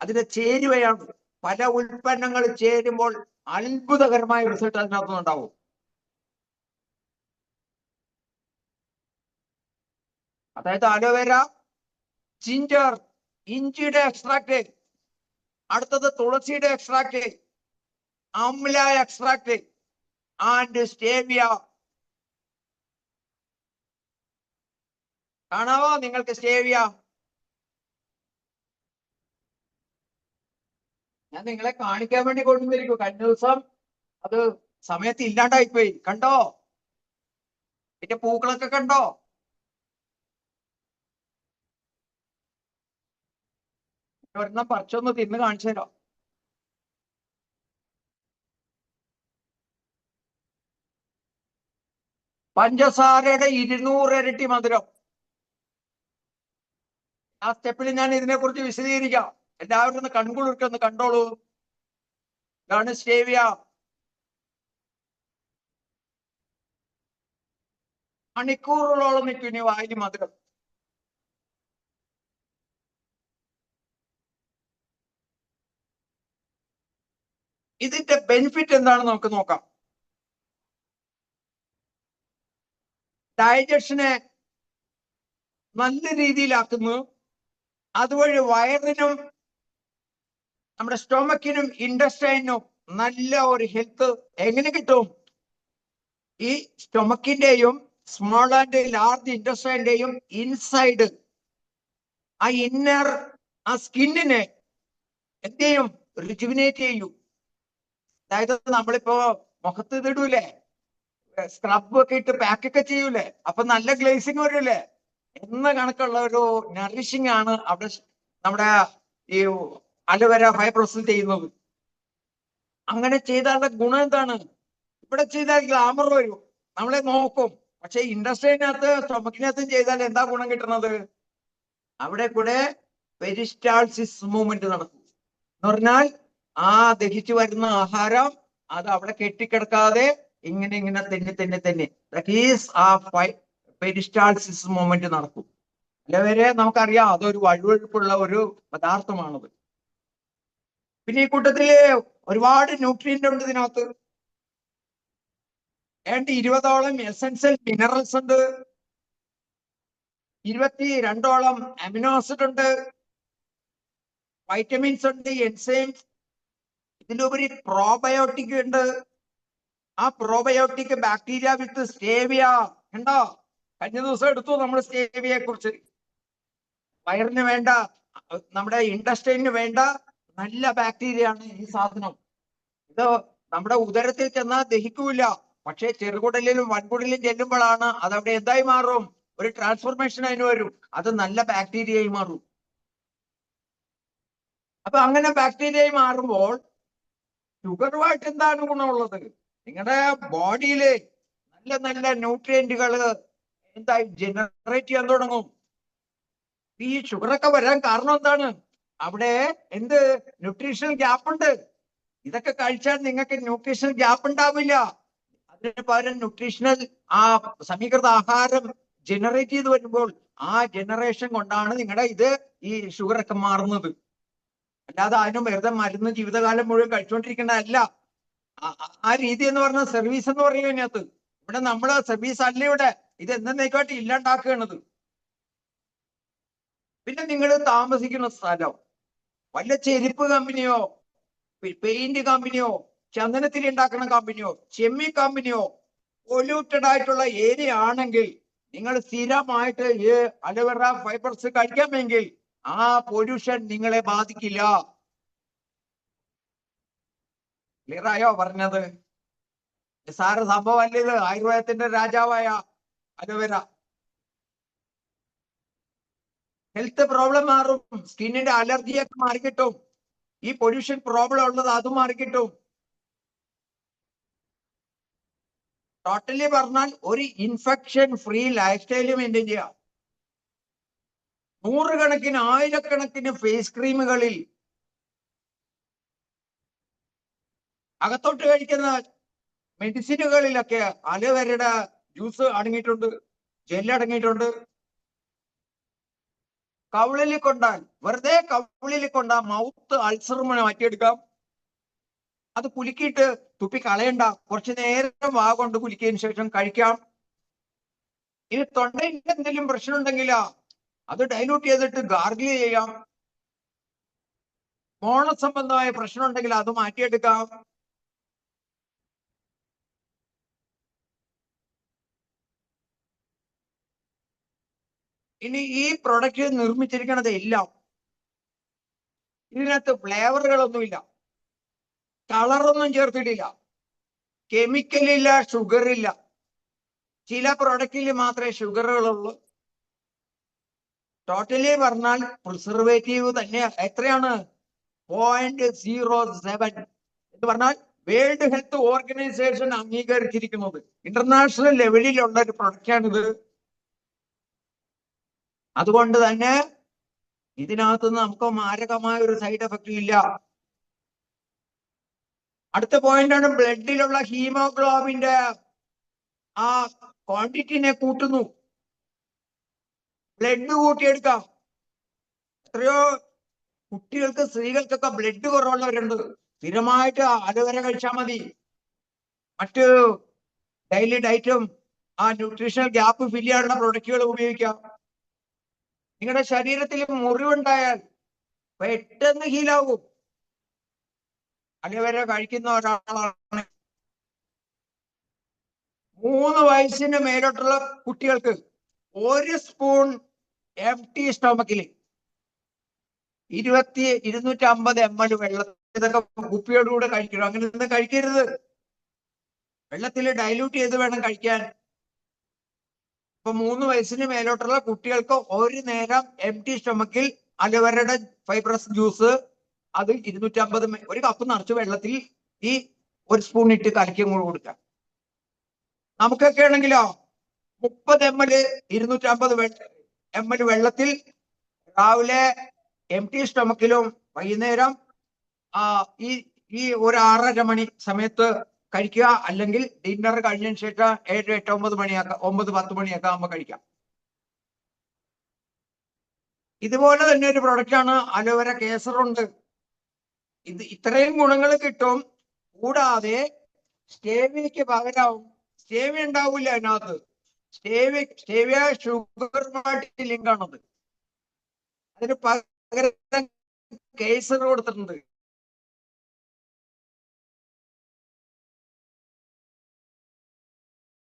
അതിന്റെ ചേരുവയാണ്. പല ഉൽപ്പന്നങ്ങൾ ചേരുമ്പോൾ അത്ഭുതകരമായ റിസൾട്ട് അതിനകത്ത് ഉണ്ടാവും. അതായത് അലോവേര, ജിഞ്ചർ, ഇഞ്ചിയുടെ എക്സ്ട്രാക്ട്, അടുത്തത് തുളസിയുടെ എക്സ്ട്രാക്ട്, അംല എക്സ്ട്രാക്ട് ആൻഡ് സ്റ്റേവിയ. കാണാവോ നിങ്ങൾക്ക് സ്റ്റേവിയ? ഞാൻ നിങ്ങളെ കാണിക്കാൻ വേണ്ടി കൊണ്ടുവന്നിരിക്കും. കഴിഞ്ഞ ദിവസം അത് സമയത്ത് ഇല്ലാണ്ടായിപ്പോയി. കണ്ടോ? പിന്നെ പൂക്കളൊക്കെ കണ്ടോ? ഒരെണ്ണം പറിച്ചൊന്ന് തിന്ന് കാണിച്ചു തരാം. പഞ്ചസാരയുടെ 200 ഇരട്ടി മധുരം. ആ സ്റ്റെപ്പിൽ ഞാൻ ഇതിനെ കുറിച്ച് വിശദീകരിക്കാം. എല്ലാവരും ഒന്ന് കൺകുളിർക്കൊന്ന് കണ്ടോളൂ. ഇതാണ് സ്റ്റേവിയ. മണിക്കൂറുകളോളം നിൽക്കും ഇനി വായിൽ മധുരം. ഇതിന്റെ ബെനിഫിറ്റ് എന്താണെന്ന് നമുക്ക് നോക്കാം. ഡൈജഷനെ നല്ല രീതിയിലാക്കുന്നു. അതുവഴി വയറിനും നമ്മുടെ സ്റ്റൊമക്കിനും ഇൻഡസ്റ്റൈനും നല്ല ഒരു ഹെൽത്ത് എങ്ങനെ കിട്ടും? ഈ സ്റ്റൊമക്കിന്റെയും സ്മോൾ ആൻഡ് ലാർജ് ഇൻഡസ്റ്റൈന്റെയും ഇൻസൈഡ്, ആ ഇന്നർ, ആ സ്കിന്നിനെ എന്ത് ചെയ്യും? റിജുവിനേറ്റ് ചെയ്യും. അതായത് നമ്മളിപ്പോ മുഖത്ത് ഇതിടൂലേ, സ്ക്രബ് ഒക്കെ ഇട്ട് പാക്കൊക്കെ ചെയ്യൂലേ, അപ്പൊ നല്ല ഗ്ലേസിങ് വരൂലേ എന്ന കണക്കുള്ള ഒരു നറിഷിംഗ് ആണ് അവിടെ നമ്മുടെ ഈ അലോവേര ഫൈബ്രോസിൽ ചെയ്യുന്നത്. അങ്ങനെ ചെയ്താലുള്ള ഗുണം എന്താണ്? ഇവിടെ ചെയ്താൽ ഗ്ലാമർ വരും, നമ്മളെ നോക്കും. പക്ഷെ ഇൻഡസ്ട്രിനകത്ത് സ്റ്റൊമക്കിനകത്തും ചെയ്താൽ എന്താ ഗുണം കിട്ടുന്നത്? അവിടെ കൂടെ പെരിസ്റ്റാൾസിസ് മൂവ്മെന്റ് നടക്കും. എന്ന് പറഞ്ഞാൽ ആ ദഹിച്ചു വരുന്ന ആഹാരം അത് അവിടെ കെട്ടിക്കിടക്കാതെ ഇങ്ങനെ തന്നെ ആ പെരിസ്റ്റാൾസിസ് മൂവ്മെന്റ് നടക്കും. അല്ലവരെ നമുക്കറിയാം അതൊരു വഴുവഴുപ്പുള്ള ഒരു പദാർത്ഥമാണത്. പിന്നെ ഈ കൂട്ടത്തില് ഒരുപാട് ന്യൂട്രിയന്റ് ഉണ്ട് ഇതിനകത്ത്. 20ഓളം എസെൻഷ്യൽ മിനറൽസ് ഉണ്ട്. 22ഓളം അമിനോ ആസിഡ് ഉണ്ട്, വൈറ്റമിൻസ് ഉണ്ട്, എൻസൈംസ്, ഇതിലുപരി പ്രോബയോട്ടിക് ഉണ്ട്. ആ പ്രോബയോട്ടിക് ബാക്ടീരിയ വിത്ത് സ്റ്റേവിയ ഉണ്ടോ? കഴിഞ്ഞ ദിവസം എടുത്തു നമ്മൾ സ്റ്റേവിയയെ കുറിച്ച്. വയറിന് വേണ്ട, നമ്മുടെ ഇൻഡസ്ട്രീന് വേണ്ട നല്ല ബാക്ടീരിയ ആണ് ഈ സാധനം. ഇത് നമ്മുടെ ഉദരത്തിൽ ചെന്നാൽ ദഹിക്കൂല, പക്ഷെ ചെറുകുടലിലും വൻകുടലിലും ചെല്ലുമ്പോഴാണ് അതവിടെ എന്തായി മാറും? ഒരു ട്രാൻസ്ഫോർമേഷൻ അതിന് വരും, അത് നല്ല ബാക്ടീരിയയായി മാറും. അപ്പൊ അങ്ങനെ ബാക്ടീരിയയായി മാറുമ്പോൾ ഷുഗറുമായിട്ട് എന്താണ് ഗുണമുള്ളത്? നിങ്ങളുടെ ബോഡിയില് നല്ല നല്ല ന്യൂട്രിയന്റുകൾ എന്തായി ജനറേറ്റ് ചെയ്യാൻ തുടങ്ങും. ഈ ഷുഗറൊക്കെ വരാൻ കാരണം എന്താണ്? അവിടെ എന്ത് ന്യൂട്രീഷണൽ ഗ്യാപ്പ് ഉണ്ട്. ഇതൊക്കെ കഴിച്ചാൽ നിങ്ങൾക്ക് ന്യൂട്രീഷണൽ ഗ്യാപ്പ് ഉണ്ടാവില്ല. അതിന് പകരം ന്യൂട്രീഷണൽ ആ സമീകൃത ആഹാരം ജനറേറ്റ് ചെയ്ത് വരുമ്പോൾ ആ ജനറേഷൻ കൊണ്ടാണ് നിങ്ങളുടെ ഈ ഷുഗർ ഒക്കെ മാറുന്നത്. അല്ലാതെ അതിന് വെറുതെ മരുന്ന് ജീവിതകാലം മുഴുവൻ കഴിച്ചുകൊണ്ടിരിക്കേണ്ടതല്ല. ആ രീതി എന്ന് പറഞ്ഞാൽ സർവീസ് എന്ന് പറയും ഇതിനകത്ത്. ഇവിടെ നമ്മള് സർവീസ് അല്ല, ഇവിടെ ഇത് എന്നേക്കായിട്ട് ഇല്ലാണ്ടാക്കുകയാണത്. പിന്നെ നിങ്ങൾ താമസിക്കുന്ന സ്ഥലം വല്ല ചെരുപ്പ് കമ്പനിയോ, പെയിന്റ് കമ്പനിയോ, ചന്ദനത്തിരി ഉണ്ടാക്കുന്ന കമ്പനിയോ, ചെമ്മി കമ്പനിയോ പൊല്യൂട്ടഡ് ആയിട്ടുള്ള ഏരിയ ആണെങ്കിൽ നിങ്ങൾ സ്ഥിരമായിട്ട് ഈ അലോവേറ ഫൈബർസ് കഴിക്കാമെങ്കിൽ ആ പൊല്യൂഷൻ നിങ്ങളെ ബാധിക്കില്ല. ക്ലിയർ ആയോ പറഞ്ഞത്? സാറ് സംഭവം അല്ല ഇത്. ആയുർവേദത്തിന്റെ രാജാവായ അലോവേര. ഹെൽത്ത് പ്രോബ്ലം മാറും, സ്കിന്നിന്റെ അലർജിയൊക്കെ മാറിക്കിട്ടും, ഈ പൊല്യൂഷൻ പ്രോബ്ലം ഉള്ളത് അതും മാറിക്കിട്ടും. ടോട്ടലി പറഞ്ഞാൽ ഒരു infection free life style maintain ചെയ്യാം. നൂറുകണക്കിന് ആയിരക്കണക്കിന് ഫേസ് ക്രീമുകളിൽ അകത്തോട്ട് കഴിക്കുന്ന മെഡിസിനുകളിലൊക്കെ അലോവേരയുടെ ജ്യൂസ് അടങ്ങിയിട്ടുണ്ട്, ജെല്ല് അടങ്ങിയിട്ടുണ്ട്. കവിളിൽ കൊണ്ടാൽ, വെറുതെ കവിളിൽ കൊണ്ടാൽ മൗത്ത് അൾസറുമായി മാറ്റിയെടുക്കാം. അത് കുലുക്കിയിട്ട് തുപ്പി കളയണ്ട, കുറച്ചു നേരം വാ കൊണ്ട് കുലുക്കിയതിനു ശേഷം കഴിക്കാം. ഇനി തൊണ്ടയിൽ എന്തെങ്കിലും പ്രശ്നം ഉണ്ടെങ്കിൽ അത് ഡൈലൂട്ട് ചെയ്തിട്ട് ഗാർഗിൾ ചെയ്യാം. മോണ സംബന്ധമായ പ്രശ്നം ഉണ്ടെങ്കിൽ അത് മാറ്റിയെടുക്കാം. ഇനി ഈ പ്രൊഡക്റ്റ് നിർമ്മിച്ചിരിക്കുന്നത് എല്ലാം, ഇതിനകത്ത് ഫ്ലേവറുകളൊന്നുമില്ല, കളറൊന്നും ചേർത്തിട്ടില്ല, കെമിക്കലില്ല, ഷുഗർ ഇല്ല. ചില പ്രൊഡക്റ്റിൽ മാത്രമേ ഷുഗറുകളുള്ളൂ. ടോട്ടലി പറഞ്ഞാൽ പ്രിസർവേറ്റീവ് തന്നെ എത്രയാണ്? 0.07 എന്ന് പറഞ്ഞാൽ വേൾഡ് ഹെൽത്ത് ഓർഗനൈസേഷൻ അംഗീകരിച്ചിരിക്കുന്നത് ഇന്റർനാഷണൽ ലെവലിലുള്ള ഒരു പ്രൊഡക്റ്റാണിത്. അതുകൊണ്ട് തന്നെ ഇതിനകത്തുനിന്ന് നമുക്ക് മാരകമായ ഒരു സൈഡ് എഫക്റ്റ് ഇല്ല. അടുത്ത പോയിന്റാണ് ബ്ലഡിലുള്ള ഹീമോഗ്ലോബിന്റെ ആ ക്വാണ്ടിറ്റിനെ കൂട്ടുന്നു. ബ്ലഡ് കൂട്ടിയെടുക്കാം. എത്രയോ കുട്ടികൾക്ക്, സ്ത്രീകൾക്കൊക്കെ ബ്ലഡ് കുറവുള്ളവരുണ്ട്. സ്ഥിരമായിട്ട് അലോവേര കഴിച്ചാൽ മതി. മറ്റ് ഡെയിലി ഡയറ്റും ആ ന്യൂട്രീഷണൽ ഗ്യാപ്പ് ഫില്ല് ചെയ്യാനുള്ള പ്രൊഡക്റ്റുകൾ ഉപയോഗിക്കാം. നിങ്ങളുടെ ശരീരത്തിൽ മുറിവുണ്ടായാൽ പെട്ടെന്ന് ഹീലാകും. അലോവേര കഴിക്കുന്ന ഒരാളാണ് 3 വയസ്സിന് മേലോട്ടുള്ള കുട്ടികൾക്ക് 1 സ്പൂൺ എംപ്റ്റി സ്റ്റൊമക്കിൽ 250 ml വെള്ളം, ഇതൊക്കെ കുപ്പിയോടുകൂടെ കഴിക്കണം. അങ്ങനെ ഒന്നും കഴിക്കരുത്. വെള്ളത്തിൽ ഡൈല്യൂട്ട് ചെയ്ത് വേണം കഴിക്കാൻ. ഇപ്പൊ 3 വയസ്സിന് മേലോട്ടുള്ള കുട്ടികൾക്ക് ഒരു നേരം എംപ്റ്റി സ്റ്റൊമക്കിൽ അലോവേരയുടെ ഫൈബ്രസ് ജ്യൂസ്, അത് 250 ഒരു കപ്പ് നിറച്ച് വെള്ളത്തിൽ ഈ 1 സ്പൂൺ ഇട്ട് കലക്കി കൊടുക്കാം. നമുക്കൊക്കെ ആണെങ്കിലോ 30 ml 250 ml വെള്ളത്തിൽ രാവിലെ എംപ്റ്റി സ്റ്റൊമക്കിലും വൈകുന്നേരം ഈ ഒരു 6:30 മണി സമയത്ത് കഴിക്കുക. അല്ലെങ്കിൽ ഡിന്നർ കഴിഞ്ഞതിന് ശേഷം 7, 8, 9 മണിയാക്കാം, 9, 10 മണിയൊക്കെ ആകുമ്പോൾ കഴിക്കാം. ഇതുപോലെ തന്നെ ഒരു പ്രൊഡക്റ്റാണ് അലോവേര കേസറുണ്ട്. ഇത് ഇത്രയും ഗുണങ്ങൾ കിട്ടും. കൂടാതെ സ്റ്റേവിയയ്ക്ക് പകരം സ്റ്റേവിയ ഉണ്ടാവില്ല അതിനകത്ത്. സ്റ്റേവിയ ഷുഗറുമായിട്ട് ലിങ്ക് ആണത്. അതിന് പകരം കേസർ കൊടുത്തിട്ടുണ്ട്.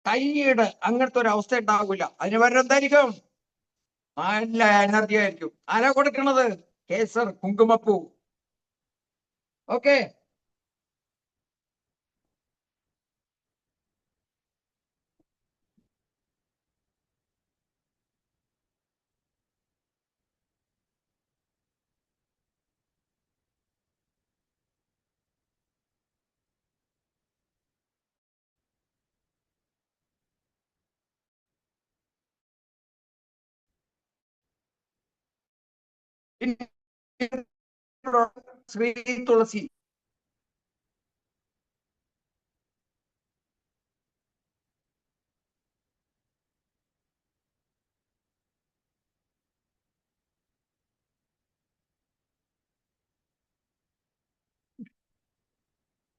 ടൈഡ് അങ്ങനത്തെ ഒരു അവസ്ഥ ഉണ്ടാവില്ല. അതിന് പകരം എന്തായിരിക്കും? നല്ല എനർജി ആയിരിക്കും. ആരാ കൊടുക്കണത്? കേസർ, കുങ്കുമപ്പൂ. ഓക്കെ, ശ്രീ തുളസി.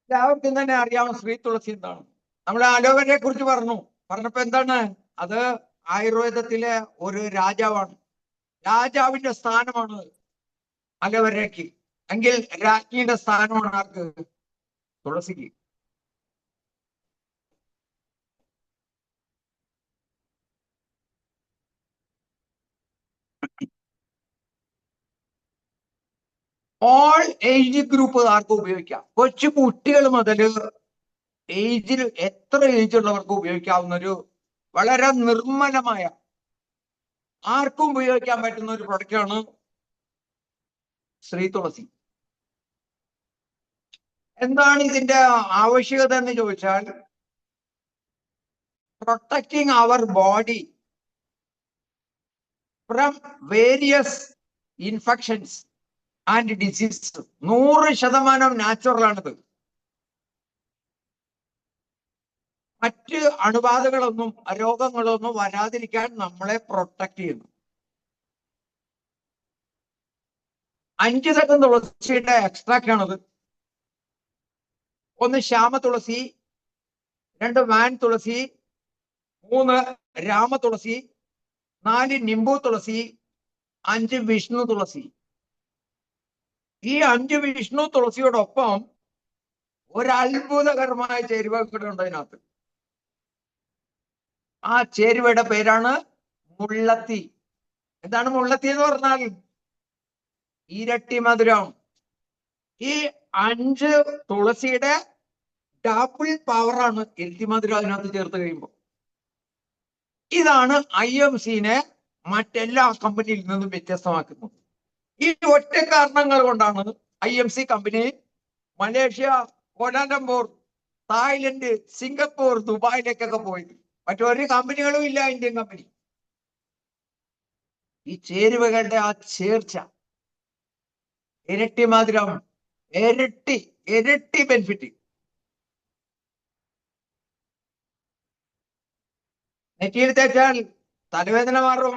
എല്ലാവർക്കും തന്നെ അറിയാം ശ്രീ തുളസി എന്താണ്. നമ്മൾ അലോവേരയെ കുറിച്ച് പറഞ്ഞപ്പോ എന്താണ്? അത് ആയുർവേദത്തിലെ ഒരു രാജാവാണ്. രാജാവിന്റെ സ്ഥാനമാണ് അലോവേരയ്ക്ക്. എങ്കിൽ രാജ്ഞിയുടെ സ്ഥാനമാണ് ആർക്ക്? തുളസിക്ക്. ഓൾ ഏജ് ഗ്രൂപ്പ് ആർക്കും ഉപയോഗിക്കാം. കൊച്ചു കുട്ടികൾ മുതൽ ഏജിൽ എത്ര ഏജ് ഉള്ളവർക്കും ഉപയോഗിക്കാവുന്ന ഒരു വളരെ നിർമ്മലമായ, ആർക്കും ഉപയോഗിക്കാൻ പറ്റുന്ന ഒരു പ്രൊഡക്റ്റാണ് ശ്രീ തുളസി. എന്താണ് ഇതിന്റെ ആവശ്യകത എന്ന് ചോദിച്ചാൽ, protecting our body from various infections and disease. 100% natural ആണിത്. മറ്റ് അണുബാധകളൊന്നും രോഗങ്ങളൊന്നും വരാതിരിക്കാൻ നമ്മളെ പ്രൊട്ടക്ട് ചെയ്യുന്നു. 5 തരം തുളസിയുടെ എക്സ്ട്രാക്ട് ആണത്. 1 ശ്യാമ തുളസി, 2 വാൻ തുളസി, 3 രാമ തുളസി, 4 നിംബു തുളസി, 5 വിഷ്ണു തുളസി. ഈ 5 വിഷ്ണു തുളസിയോടൊപ്പം ഒരു അത്ഭുതകരമായ ചേരുവ കൂടെ ഉണ്ട് അതിനകത്ത്. ആ ചേരുവയുടെ പേരാണ് മുള്ളത്തി. എന്താണ് മുള്ളത്തി എന്ന് പറഞ്ഞാൽ? ഇരട്ടി മധുരം. ഈ 5 തുളസിയുടെ ഡബിൾ പവറാണ് ഇരട്ടി മധുരം അതിനകത്ത് ചേർത്ത് കഴിയുമ്പോൾ. ഇതാണ് IMCനെ മറ്റെല്ലാ കമ്പനിയിൽ നിന്നും വ്യത്യസ്തമാക്കുന്നത്. ഈ ഒറ്റ കാരണങ്ങൾ കൊണ്ടാണ് IMC company Malaysia, Kuala Lumpur, Thailand, Singapore, ദുബായിലേക്കൊക്കെ പോയത്. മറ്റൊരു കമ്പനികളും ഇല്ല, ഇന്ത്യൻ കമ്പനി. ഈ ചേരുവകളുടെ ആ ചേർച്ച, ഇരട്ടി മധുരം, ഇരട്ടി ബെനിഫിറ്റ്. നെറ്റിയിൽ തേച്ചാൽ തലവേദന മാറും.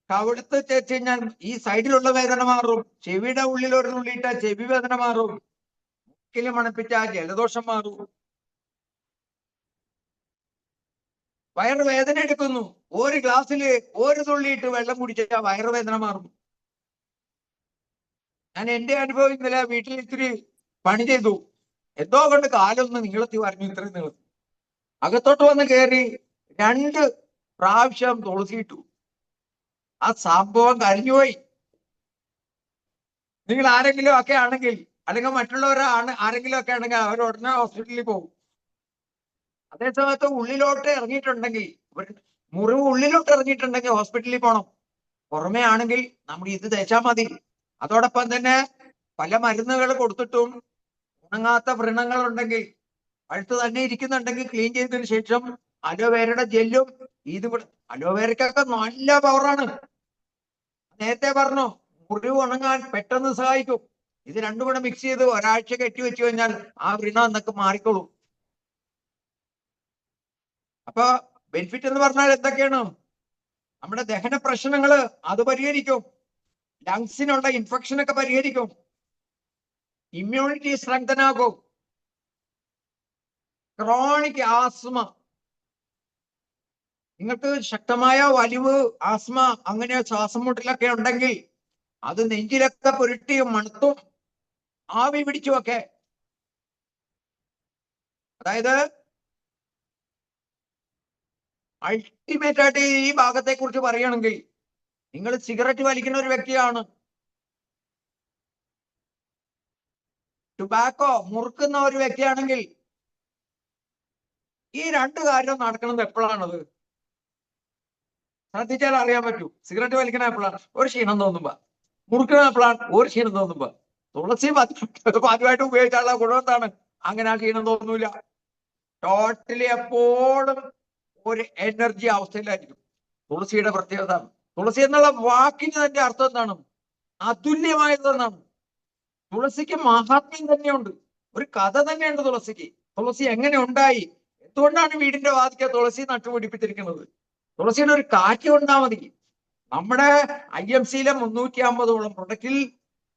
കവിടുത്ത് തേച്ച് കഴിഞ്ഞാൽ ഈ സൈഡിലുള്ള വേദന മാറും. ചെവിയുടെ ഉള്ളിൽ ഒരു തുള്ളിയിട്ട ചെവി വേദന മാറും. മുക്കിൽ മണപ്പിച്ചാൽ ജലദോഷം മാറും. വയറുവേദന എടുക്കുന്നു. ഒരു ഗ്ലാസ്സില് ഒരു തുള്ളിയിട്ട് വെള്ളം കുടിച്ചാൽ വയറുവേദന മാറും. ഞാൻ എന്റെ അനുഭവം ഇന്നലെ വീട്ടിൽ ഇത്തിരി പണി ചെയ്തു. എന്തോ കൊണ്ട് കാലൊന്ന് നീളത്തി പറഞ്ഞു, ഇത്രയും നീളത്തി. അകത്തോട്ട് വന്ന് കയറി 2 പ്രാവശ്യം തുളസിയിട്ടു. ആ സംഭവം കഴിഞ്ഞുപോയി. നിങ്ങൾ ആരെങ്കിലും ഒക്കെ ആണെങ്കിൽ, അല്ലെങ്കിൽ മറ്റുള്ളവരാണ് ആരെങ്കിലും ഒക്കെ ആണെങ്കിൽ അവർ ഉടനെ ഹോസ്പിറ്റലിൽ പോകും. അതേസമയത്ത് ഉള്ളിലോട്ട് ഇറങ്ങിയിട്ടുണ്ടെങ്കിൽ, മുറിവ് ഉള്ളിലോട്ട് ഇറങ്ങിയിട്ടുണ്ടെങ്കിൽ ഹോസ്പിറ്റലിൽ പോകണം. പുറമേ ആണെങ്കിൽ നമ്മൾ ഇത് തേച്ചാൽ മതി. അതോടൊപ്പം തന്നെ പല മരുന്നുകൾ കൊടുത്തിട്ടും ഉണങ്ങാത്ത വ്രണങ്ങൾ ഉണ്ടെങ്കിൽ, അടുത്ത് തന്നെ ഇരിക്കുന്നുണ്ടെങ്കിൽ ക്ലീൻ ചെയ്തതിനു ശേഷം അലോവേരയുടെ ജെല്ലും ഇത് കൂടെ. അലോവേരക്കൊക്കെ നല്ല പവറാണ്. നേരത്തെ പറഞ്ഞു, മുറിവ് ഉണങ്ങാൻ പെട്ടെന്ന് സഹായിക്കും. ഇത് രണ്ടും കൂടെ മിക്സ് ചെയ്ത് ഒരാഴ്ച കെട്ടിവെച്ചു കഴിഞ്ഞാൽ ആ വ്രണം എന്നൊക്കെ മാറിക്കോളും. അപ്പൊ ബെനിഫിറ്റ് എന്ന് പറഞ്ഞാൽ എന്തൊക്കെയാണ്? നമ്മുടെ ദഹന പ്രശ്നങ്ങള് അത് പരിഹരിക്കും. ലങ്സിനുള്ള ഇൻഫെക്ഷൻ ഒക്കെ പരിഹരിക്കും. ഇമ്മ്യൂണിറ്റി സ്ട്രെങ്തൻ ആകും. ക്രോണിക് ആസ്മ, നിങ്ങൾക്ക് ശക്തമായ വലിവ്, ആസ്മ, അങ്ങനെ ശ്വാസം മുട്ടലൊക്കെ ഉണ്ടെങ്കിൽ അത് നെഞ്ചിലൊക്കെ പുരട്ടിയും മണത്തും ആവി പിടിച്ചുമൊക്കെ, അതായത് അൾട്ടിമേറ്റ് ആയിട്ട് ഈ ഭാഗത്തെ കുറിച്ച് പറയുകയാണെങ്കിൽ, നിങ്ങൾ സിഗരറ്റ് വലിക്കുന്ന ഒരു വ്യക്തിയാണ്, ടുബാക്കോ മുറുക്കുന്ന ഒരു വ്യക്തിയാണെങ്കിൽ, ഈ രണ്ട് കാര്യം നടക്കുന്നത് എപ്പോഴാണത്? ശ്രദ്ധിച്ചാൽ അറിയാൻ പറ്റൂ. സിഗരറ്റ് വലിക്കണ എപ്പോഴാണ്? ഒരു ക്ഷീണം തോന്നുമ്പോ. മുറുക്കണ എപ്പോഴാണ്? ഒരു ക്ഷീണം തോന്നുമ്പോ. തുളസി പതിവായിട്ട് ഉപയോഗിച്ചാലുള്ള ഗുണം എന്താണ്? അങ്ങനെ ആ ക്ഷീണം തോന്നൂല. ടോട്ടലി എപ്പോഴും ഒരു എനർജി അവസ്ഥയിലായിരിക്കും. തുളസിയുടെ പ്രത്യേകത. തുളസി എന്നുള്ള വാക്കിന് തന്നെ അർത്ഥം എന്താണ്? അതുല്യമായതെന്നാണ്. തുളസിക്ക് മഹാത്മ്യം തന്നെയുണ്ട്, ഒരു കഥ തന്നെയുണ്ട് തുളസിക്ക്. തുളസി എങ്ങനെ ഉണ്ടായി, എന്തുകൊണ്ടാണ് വീടിന്റെ വാതിക്കെ തുളസി നട്ടുപിടിപ്പിച്ചിരിക്കുന്നത്? തുളസിയുടെ ഒരു കാറ്റ് കൊണ്ടാ മതി. നമ്മുടെ IMC-യിലെ 350ഓളം പ്രൊഡക്റ്റിൽ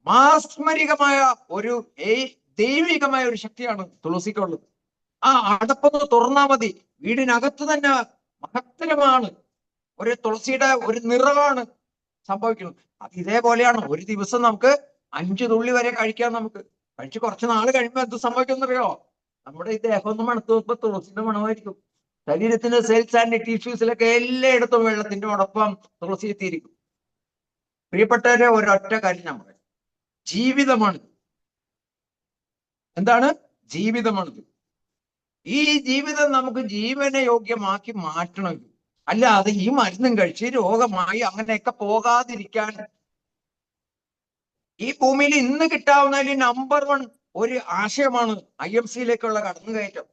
മാസ്മരികമായ ഒരു ദൈവികമായ ഒരു ശക്തിയാണ് തുളസിക്കുള്ളത്. ആ അടപ്പൊന്ന് തുറന്നാ മതി, വീടിനകത്ത് തന്നെ മഹത്തരമാണ് ഒരു തുളസിയുടെ ഒരു നിറമാണ് സംഭവിക്കുന്നത്. അത് ഇതേപോലെയാണ്. ഒരു ദിവസം നമുക്ക് 5 തുള്ളി വരെ കഴിക്കാം. നമുക്ക് കഴിച്ച് കുറച്ച് നാൾ കഴിയുമ്പോൾ എന്ത് സംഭവിക്കുന്നറിയോ? നമ്മുടെ ഈ ദേഹം ഒന്ന് മണത്ത് നോക്കുമ്പോൾ തുളസിന്റെ മണമായിരിക്കും. ശരീരത്തിന്റെ സെൽസ് ആൻഡ് ടിഷ്യൂസിലൊക്കെ എല്ലായിടത്തും വെള്ളത്തിന്റെ ഒടൊപ്പം തുളസി എത്തിയിരിക്കും. പ്രിയപ്പെട്ടവരെ, ഒരൊറ്റ കാര്യം ഞാൻ പറയാം, ജീവിതമാണിത്. എന്താണ്? ജീവിതമാണിത്. ഈ ജീവിതം നമുക്ക് ജീവന യോഗ്യമാക്കി മാറ്റണം. അല്ലാതെ ഈ മരുന്നും കഴിച്ച് രോഗമായി അങ്ങനെയൊക്കെ പോകാതിരിക്കാൻ ഈ ഭൂമിയിൽ ഇന്ന് കിട്ടാവുന്നതിൽ നമ്പർ 1 ഒരു ആശയമാണ് IMC-യിലേക്കുള്ള കടന്നുകയറ്റം.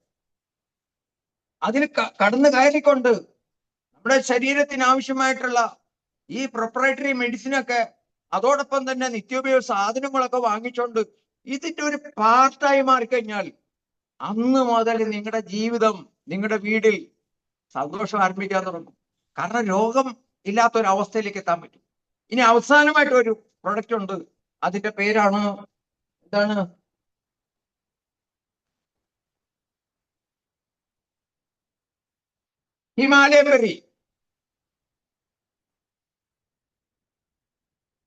അതിൽ കടന്നു കയറിക്കൊണ്ട് നമ്മുടെ ശരീരത്തിന് ആവശ്യമായിട്ടുള്ള ഈ പ്രൊപ്രൈറ്ററി മെഡിസിനൊക്കെ, അതോടൊപ്പം തന്നെ നിത്യോപയോഗ സാധനങ്ങളൊക്കെ വാങ്ങിച്ചോണ്ട് ഇതിന്റെ ഒരു പാർട്ടായി മാറിക്കഴിഞ്ഞാൽ അന്ന് മുതൽ നിങ്ങളുടെ ജീവിതം, നിങ്ങളുടെ വീടിൽ സന്തോഷം ആരംഭിക്കാൻ തുടങ്ങും. കാരണം രോഗം ഇല്ലാത്തൊരവസ്ഥയിലേക്ക് എത്താൻ പറ്റും. ഇനി അവസാനമായിട്ട് ഒരു പ്രൊഡക്റ്റ് ഉണ്ട്, അതിന്റെ പേരാണ് എന്താണ്? Himalayan berry.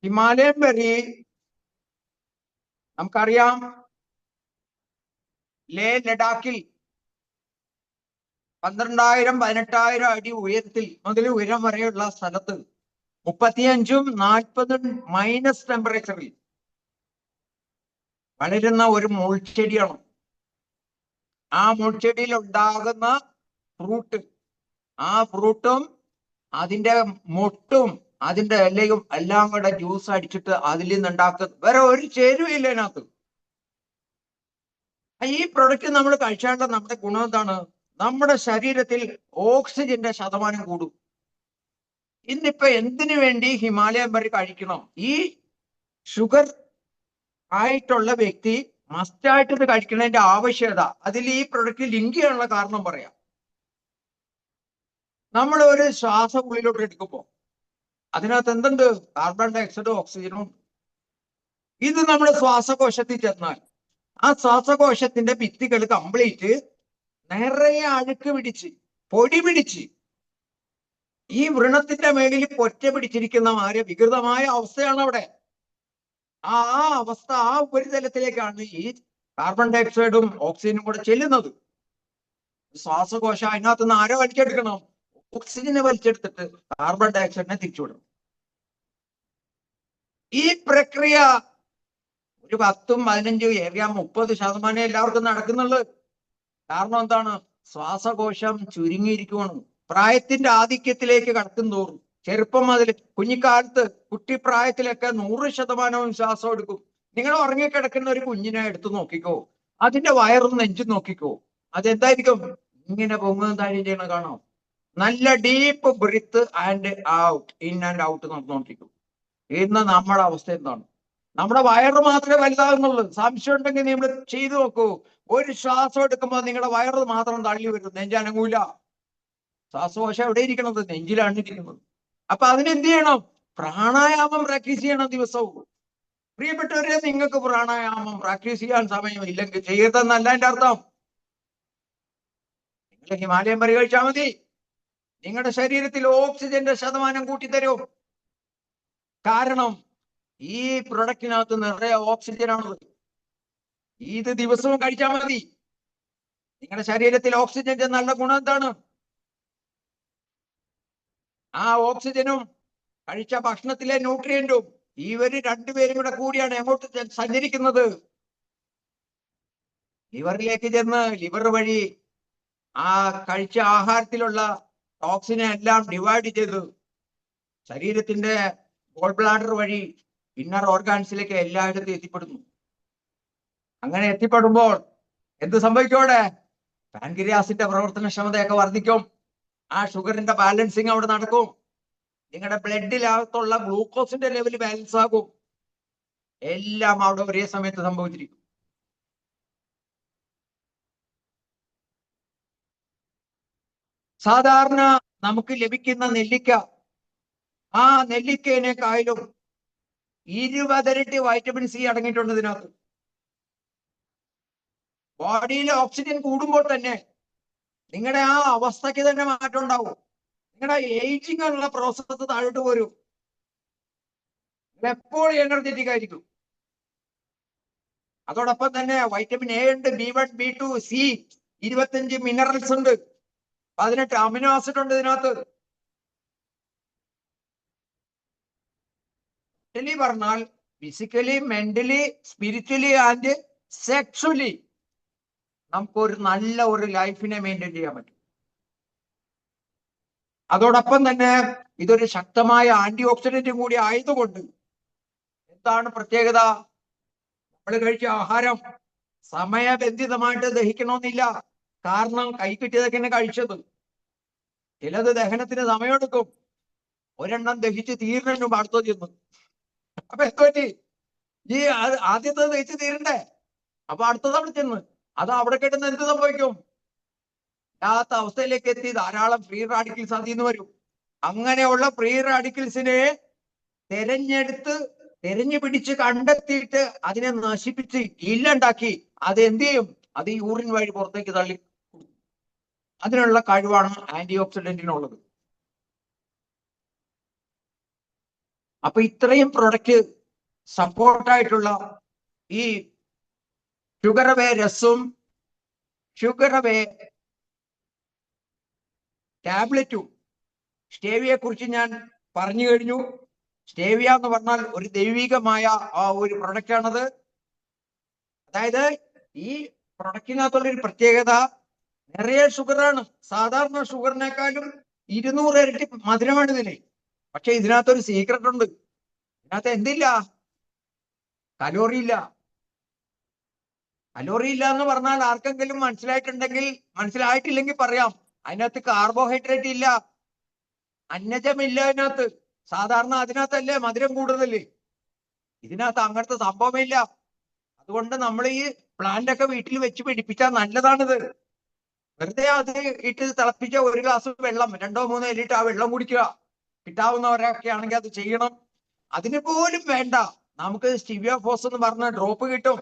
ഹിമാലയൻ ബെറി നമുക്കറിയാം, ലേ ലഡാക്കിൽ 12,000 18,000 അടി ഉയരത്തിൽ മുതൽ ഉയരം വരെയുള്ള സ്ഥലത്ത് 35ഉം 40ഉം മൈനസ് ടെമ്പറേച്ചറിൽ വളരുന്ന ഒരു മുൾച്ചെടിയാണ്. ആ മുൾച്ചെടിയിൽ ഉണ്ടാകുന്ന ഫ്രൂട്ട്, ആ ഫ്രൂട്ടും അതിന്റെ മൊട്ടും അതിന്റെ ഇലയും എല്ലാം കൂടെ ജ്യൂസ് അടിച്ചിട്ട് അതിൽ നിന്ന് ഉണ്ടാക്കുന്നത്. വേറെ ഒരു ചേരുവയില്ല അതിനകത്ത്. ഈ പ്രൊഡക്റ്റ് നമ്മൾ കഴിച്ചാൽ നമ്മുടെ ഗുണം എന്താണ്? നമ്മുടെ ശരീരത്തിൽ ഓക്സിജന്റെ ശതമാനം കൂടും. ഇന്നിപ്പോ എന്തിനു വേണ്ടി ഹിമാലയൻ ബെറി കഴിക്കണം? ഈ ഷുഗർ ആയിട്ടുള്ള വ്യക്തി മസ്റ്റായിട്ട് ഇത് കഴിക്കുന്നതിന്റെ ആവശ്യകത അതിൽ ഈ പ്രൊഡക്റ്റ് ലിങ്ക് ചെയ്യാനുള്ള കാരണം പറയാം. നമ്മൾ ഒരു ശ്വാസം ഉള്ളിലോട്ട് എടുക്കുമ്പോൾ അതിനകത്ത് എന്തുണ്ട്? കാർബൺ ഡയോക്സൈഡും ഓക്സിജനും ഉണ്ട്. ഇത് നമ്മുടെ ശ്വാസകോശത്തിൽ ചെന്നാൽ ആ ശ്വാസകോശത്തിന്റെ ഭിത്തികൾ കംപ്ലീറ്റ് നിറയെ അഴുക്ക് പിടിച്ച് പൊടി പിടിച്ച് ഈ വ്രണത്തിന്റെ മേളിൽ പൊറ്റ പിടിച്ചിരിക്കുന്ന മാതിരി വികൃതമായ അവസ്ഥയാണ് അവിടെ. ആ അവസ്ഥ, ആ ഉപരിതലത്തിലേക്കാണ് ഈ കാർബൺ ഡയോക്സൈഡും ഓക്സിജനും കൂടെ ചെല്ലുന്നത്. ശ്വാസകോശം അതിനകത്ത് നിന്ന് ആരോ വലിച്ചെടുക്കണം? ഓക്സിജനെ വലിച്ചെടുത്തിട്ട് കാർബൺ ഡയോക്സൈഡിനെ തിരിച്ചുവിടണം. ഈ പ്രക്രിയ ഒരു 10ഉം 15ഉം ഏറിയ 30% എല്ലാവർക്കും നടക്കുന്നുള്ളു. കാരണം എന്താണ്? ശ്വാസകോശം ചുരുങ്ങിയിരിക്കുവാണ്. പ്രായത്തിന്റെ ആധിക്യത്തിലേക്ക് കടക്കും തോറും, ചെറുപ്പം മുതൽ കുഞ്ഞിക്കാലത്ത് കുട്ടിപ്രായത്തിലൊക്കെ 100% ശ്വാസം എടുക്കും. നിങ്ങൾ ഉറങ്ങിക്കിടക്കുന്ന ഒരു കുഞ്ഞിനെ എടുത്തു നോക്കിക്കോ, അതിന്റെ വയറും നെഞ്ചും നോക്കിക്കോ, അതെന്തായിരിക്കും? ഇങ്ങനെ പൊങ്ങും താഴെ ചെയ്യണ കാണോ? നല്ല deep breath and out, in and out നോക്കിക്കും. ഇന്ന് നമ്മുടെ അവസ്ഥ എന്താണ്? നമ്മുടെ വയറ് മാത്രമേ വലുതാകുന്നുള്ളൂ. സംശയം ഉണ്ടെങ്കിൽ നിങ്ങൾ ചെയ്തു നോക്കൂ. ഒരു ശ്വാസം എടുക്കുമ്പോൾ നിങ്ങളുടെ വയറ് മാത്രം തള്ളി വരും, നെഞ്ചനങ്ങൂല. ശ്വാസകോശം എവിടെ ഇരിക്കണത്? നെഞ്ചിലാണ് ഇരിക്കുന്നത്. അപ്പൊ അതിനെന്ത് ചെയ്യണം? പ്രാണായാമം പ്രാക്ടീസ് ചെയ്യണം ദിവസവും. പ്രിയപ്പെട്ടവരെ, നിങ്ങൾക്ക് പ്രാണായാമം പ്രാക്ടീസ് ചെയ്യാൻ സമയമില്ലെങ്കിൽ ചെയ്യരുതെന്നല്ല എന്റെ അർത്ഥം. നിങ്ങൾ ഹിമാലയൻ ബെറി കഴിച്ചാൽ മതി. നിങ്ങളുടെ ശരീരത്തിൽ ഓക്സിജന്റെ ശതമാനം കൂട്ടിത്തരും. കാരണം ഈ പ്രൊഡക്റ്റിനകത്ത് നിറയെ ഓക്സിജൻ ആണ്. ഇത് ദിവസവും കഴിച്ചാൽ മതി. നിങ്ങളുടെ ശരീരത്തിൽ ഓക്സിജന്റെ നല്ല ഗുണം എന്താണ്? ആ ഓക്സിജനും കഴിച്ച ഭക്ഷണത്തിലെ ന്യൂട്രിയന്റും ഇവര് രണ്ടുപേരും കൂടെ കൂടിയാണ് എങ്ങോട്ട് സഞ്ചരിക്കുന്നത്? ലിവറിലേക്ക് ചെന്ന് ലിവർ വഴി ആ കഴിച്ച ആഹാരത്തിലുള്ള ടോക്സിനെ എല്ലാം ഡിവൈഡ് ചെയ്ത് ശരീരത്തിന്റെ ഗോൾ ബ്ലാഡർ വഴി ഇന്നർ ഓർഗാൻസിലേക്ക് എല്ലായിടത്തും എത്തിപ്പെടുന്നു. അങ്ങനെ എത്തിപ്പെടുമ്പോൾ എന്ത് സംഭവിക്കോടെ? പാൻക്രിയാസിന്റെ പ്രവർത്തനക്ഷമതയൊക്കെ വർദ്ധിക്കും. ആ ഷുഗറിന്റെ ബാലൻസിങ് അവിടെ നടക്കും. നിങ്ങളുടെ ബ്ലഡിനകത്തുള്ള ഗ്ലൂക്കോസിന്റെ ലെവൽ ബാലൻസ് ആകും. എല്ലാം അവിടെ ഒരേ സമയത്ത് സംഭവിച്ചിരിക്കും. സാധാരണ നമുക്ക് ലഭിക്കുന്ന നെല്ലിക്ക, ആ നെല്ലിക്കേനേക്കായാലും 20 ഇരട്ടി വൈറ്റമിൻ സി അടങ്ങിയിട്ടുണ്ട് ഇതിനകത്ത്. ബോഡിയിലെ ഓക്സിജൻ കൂടുമ്പോൾ തന്നെ നിങ്ങളുടെ ആ അവസ്ഥയ്ക്ക് തന്നെ മാറ്റം ഉണ്ടാവും. നിങ്ങളുടെ ഏജിങ് ഉള്ള പ്രോസസ് താഴോട്ട് വരും. എപ്പോഴും എനർജറ്റിക് ആയിരിക്കും. അതോടൊപ്പം തന്നെ വൈറ്റമിൻ എ ഉണ്ട്, B1, B2, C, 25 മിനറൽസ് ഉണ്ട്, 18 അമിനോ ആസിഡ് ഉണ്ട് ഇതിനകത്ത്. പറഞ്ഞാൽ physically, mentally, spiritually and sexually നമുക്കൊരു നല്ല ഒരു ലൈഫിനെ മെയിൻറ്റെയിൻ ചെയ്യാൻ പറ്റും. അതോടൊപ്പം തന്നെ ഇതൊരു ശക്തമായ ആന്റി ഓക്സിഡന്റും കൂടി ആയതുകൊണ്ട് എന്താണ് പ്രത്യേകത? നമ്മൾ കഴിച്ച ആഹാരം സമയബന്ധിതമായിട്ട് ദഹിക്കണമെന്നില്ല. കാരണം കൈ കിട്ടിയതൊക്കെ കഴിച്ചത്. ചിലത് ദഹനത്തിന് സമയമെടുക്കും. ഒരെണ്ണം ദഹിച്ച് തീർന്നു അടുത്തത് ചെന്ന്. അപ്പൊ എന്തുപറ്റി? ഈ ആദ്യത്തെ ദഹിച്ച് തീരണ്ടേ? അപ്പൊ അടുത്തത് അവിടെ ചെന്ന് അത് അവിടെ കിട്ടുന്ന എന്ത് സംഭവിക്കും? ാത്ത അവസ്ഥയിലേക്ക് എത്തി ധാരാളം ഫ്രീ റാഡിക്കൽസ് അതിൽ വരും. അങ്ങനെയുള്ള ഫ്രീ റാഡിക്കൽസിനെ തെരഞ്ഞു പിടിച്ച് കണ്ടെത്തിയിട്ട് അതിനെ നശിപ്പിച്ച് ഇല്ലാണ്ടാക്കി അത് എന്ത് ചെയ്യും? അത് യൂറിൻ വഴി പുറത്തേക്ക് തള്ളി. അതിനുള്ള കഴിവാണ് ആന്റി ഓക്സിഡന്റിനുള്ളത്. അപ്പൊ ഇത്രയും പ്രൊഡക്റ്റ് സപ്പോർട്ടായിട്ടുള്ള ഈ ഷുഗർ അവേ രസും ഷുഗർ അവേ ടാബ്ലറ്റും സ്റ്റേവിയെ കുറിച്ച് ഞാൻ പറഞ്ഞു കഴിഞ്ഞു. സ്റ്റേവിയ എന്ന് പറഞ്ഞാൽ ഒരു ദൈവികമായ ആ ഒരു പ്രൊഡക്റ്റ് ആണത്. അതായത് ഈ പ്രൊഡക്റ്റിനകത്തുള്ള ഒരു പ്രത്യേകത നിറയെ ഷുഗറാണ്. സാധാരണ ഷുഗറിനേക്കാളും 200 ഇരട്ടി മധുരമാണ് ഇതിന്. പക്ഷെ ഇതിനകത്തൊരു സീക്രട്ട് ഉണ്ട്. ഇതിനകത്ത് എന്തില്ല? കലോറി ഇല്ല. കലോറി ഇല്ല എന്ന് പറഞ്ഞാൽ ആർക്കെങ്കിലും മനസ്സിലായിട്ടില്ലെങ്കിൽ പറയാം. അതിനകത്ത് കാർബോഹൈഡ്രേറ്റ് ഇല്ല, അന്നജമില്ല അതിനകത്ത്. സാധാരണ അതിനകത്തല്ലേ മധുരം കൂടുതല്. ഇതിനകത്ത് അങ്ങനത്തെ സംഭവമില്ല. അതുകൊണ്ട് നമ്മൾ ഈ പ്ലാന്റ് ഒക്കെ വീട്ടിൽ വെച്ച് പിടിപ്പിച്ചാൽ നല്ലതാണിത്. വെറുതെ അത് ഇട്ട് തിളപ്പിച്ച ഒരു ഗ്ലാസ് വെള്ളം 2 3 ലിറ്റർ ആ വെള്ളം കുടിക്കുക. കിട്ടാവുന്നവരൊക്കെ ആണെങ്കിൽ അത് ചെയ്യണം. അതിന് പോലും വേണ്ട, നമുക്ക് സ്റ്റിവിയ ഫോസ് എന്ന് പറഞ്ഞ ഡ്രോപ്പ് കിട്ടും.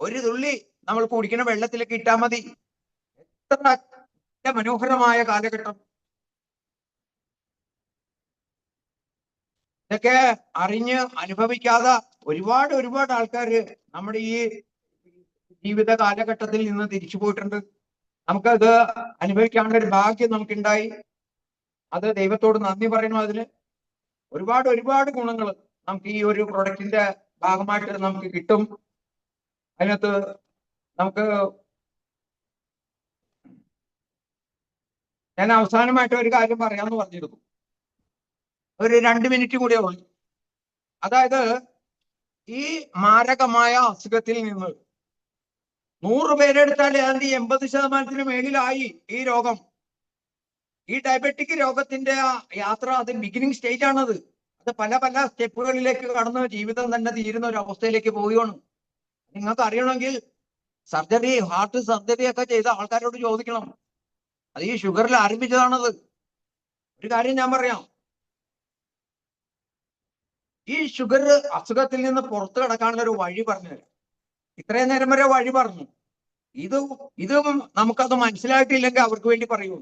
ഒരു തുള്ളി നമ്മൾ കുടിക്കുന്ന വെള്ളത്തിലേക്ക് ഇട്ടാൽ മതി. എത്ര മനോഹരമായ കാലഘട്ടം! ഇതൊക്കെ അറിഞ്ഞ് അനുഭവിക്കാതെ ഒരുപാട് ആൾക്കാര് നമ്മുടെ ഈ ജീവിത കാലഘട്ടത്തിൽ നിന്ന് തിരിച്ചു പോയിട്ടുണ്ട്. നമുക്കത് അനുഭവിക്കാനുള്ള ഒരു ഭാഗ്യം നമുക്കുണ്ടായി. അത് ദൈവത്തോട് നന്ദി പറയണം. അതിന് ഒരുപാട് ഗുണങ്ങൾ നമുക്ക് ഈ ഒരു പ്രൊഡക്റ്റിന്റെ ഭാഗമായിട്ട് നമുക്ക് കിട്ടും. അതിനകത്ത് നമുക്ക് ഞാൻ അവസാനമായിട്ട് ഒരു കാര്യം പറയാമെന്ന് പറഞ്ഞിരുന്നു. ഒരു 2 മിനിറ്റ് കൂടിയേ ഉള്ളൂ. അതായത് ഈ മാരകമായ അസുഖത്തിൽ നിന്ന് 100 പേരെടുത്താൽ ഏതാണ്ട് 80% മേളിലായി ഈ രോഗം. ഈ ഡയബറ്റിക് രോഗത്തിന്റെ യാത്ര അത് ബിഗിനിങ് സ്റ്റേജ് ആണത്. അത് പല സ്റ്റെപ്പുകളിലേക്ക് കടന്ന് ജീവിതം തന്നെ തീരുന്ന ഒരു അവസ്ഥയിലേക്ക് പോവുകയാണ്. നിങ്ങൾക്ക് അറിയണമെങ്കിൽ ഹാർട്ട് സർജറി ഒക്കെ ചെയ്ത ആൾക്കാരോട് ചോദിക്കണം. അത് ഈ ഷുഗറിൽ ആരംഭിച്ചതാണത്. ഒരു കാര്യം ഞാൻ പറയാം, ഈ ഷുഗർ അസുഖത്തിൽ നിന്ന് പുറത്തു കിടക്കാനുള്ള ഒരു വഴി പറഞ്ഞുതരാം. ഇത്രയും നേരം വരെ വഴി പറഞ്ഞു. ഇതും നമുക്കത് മനസ്സിലായിട്ടില്ലെങ്കിൽ അവർക്ക് വേണ്ടി പറയൂ.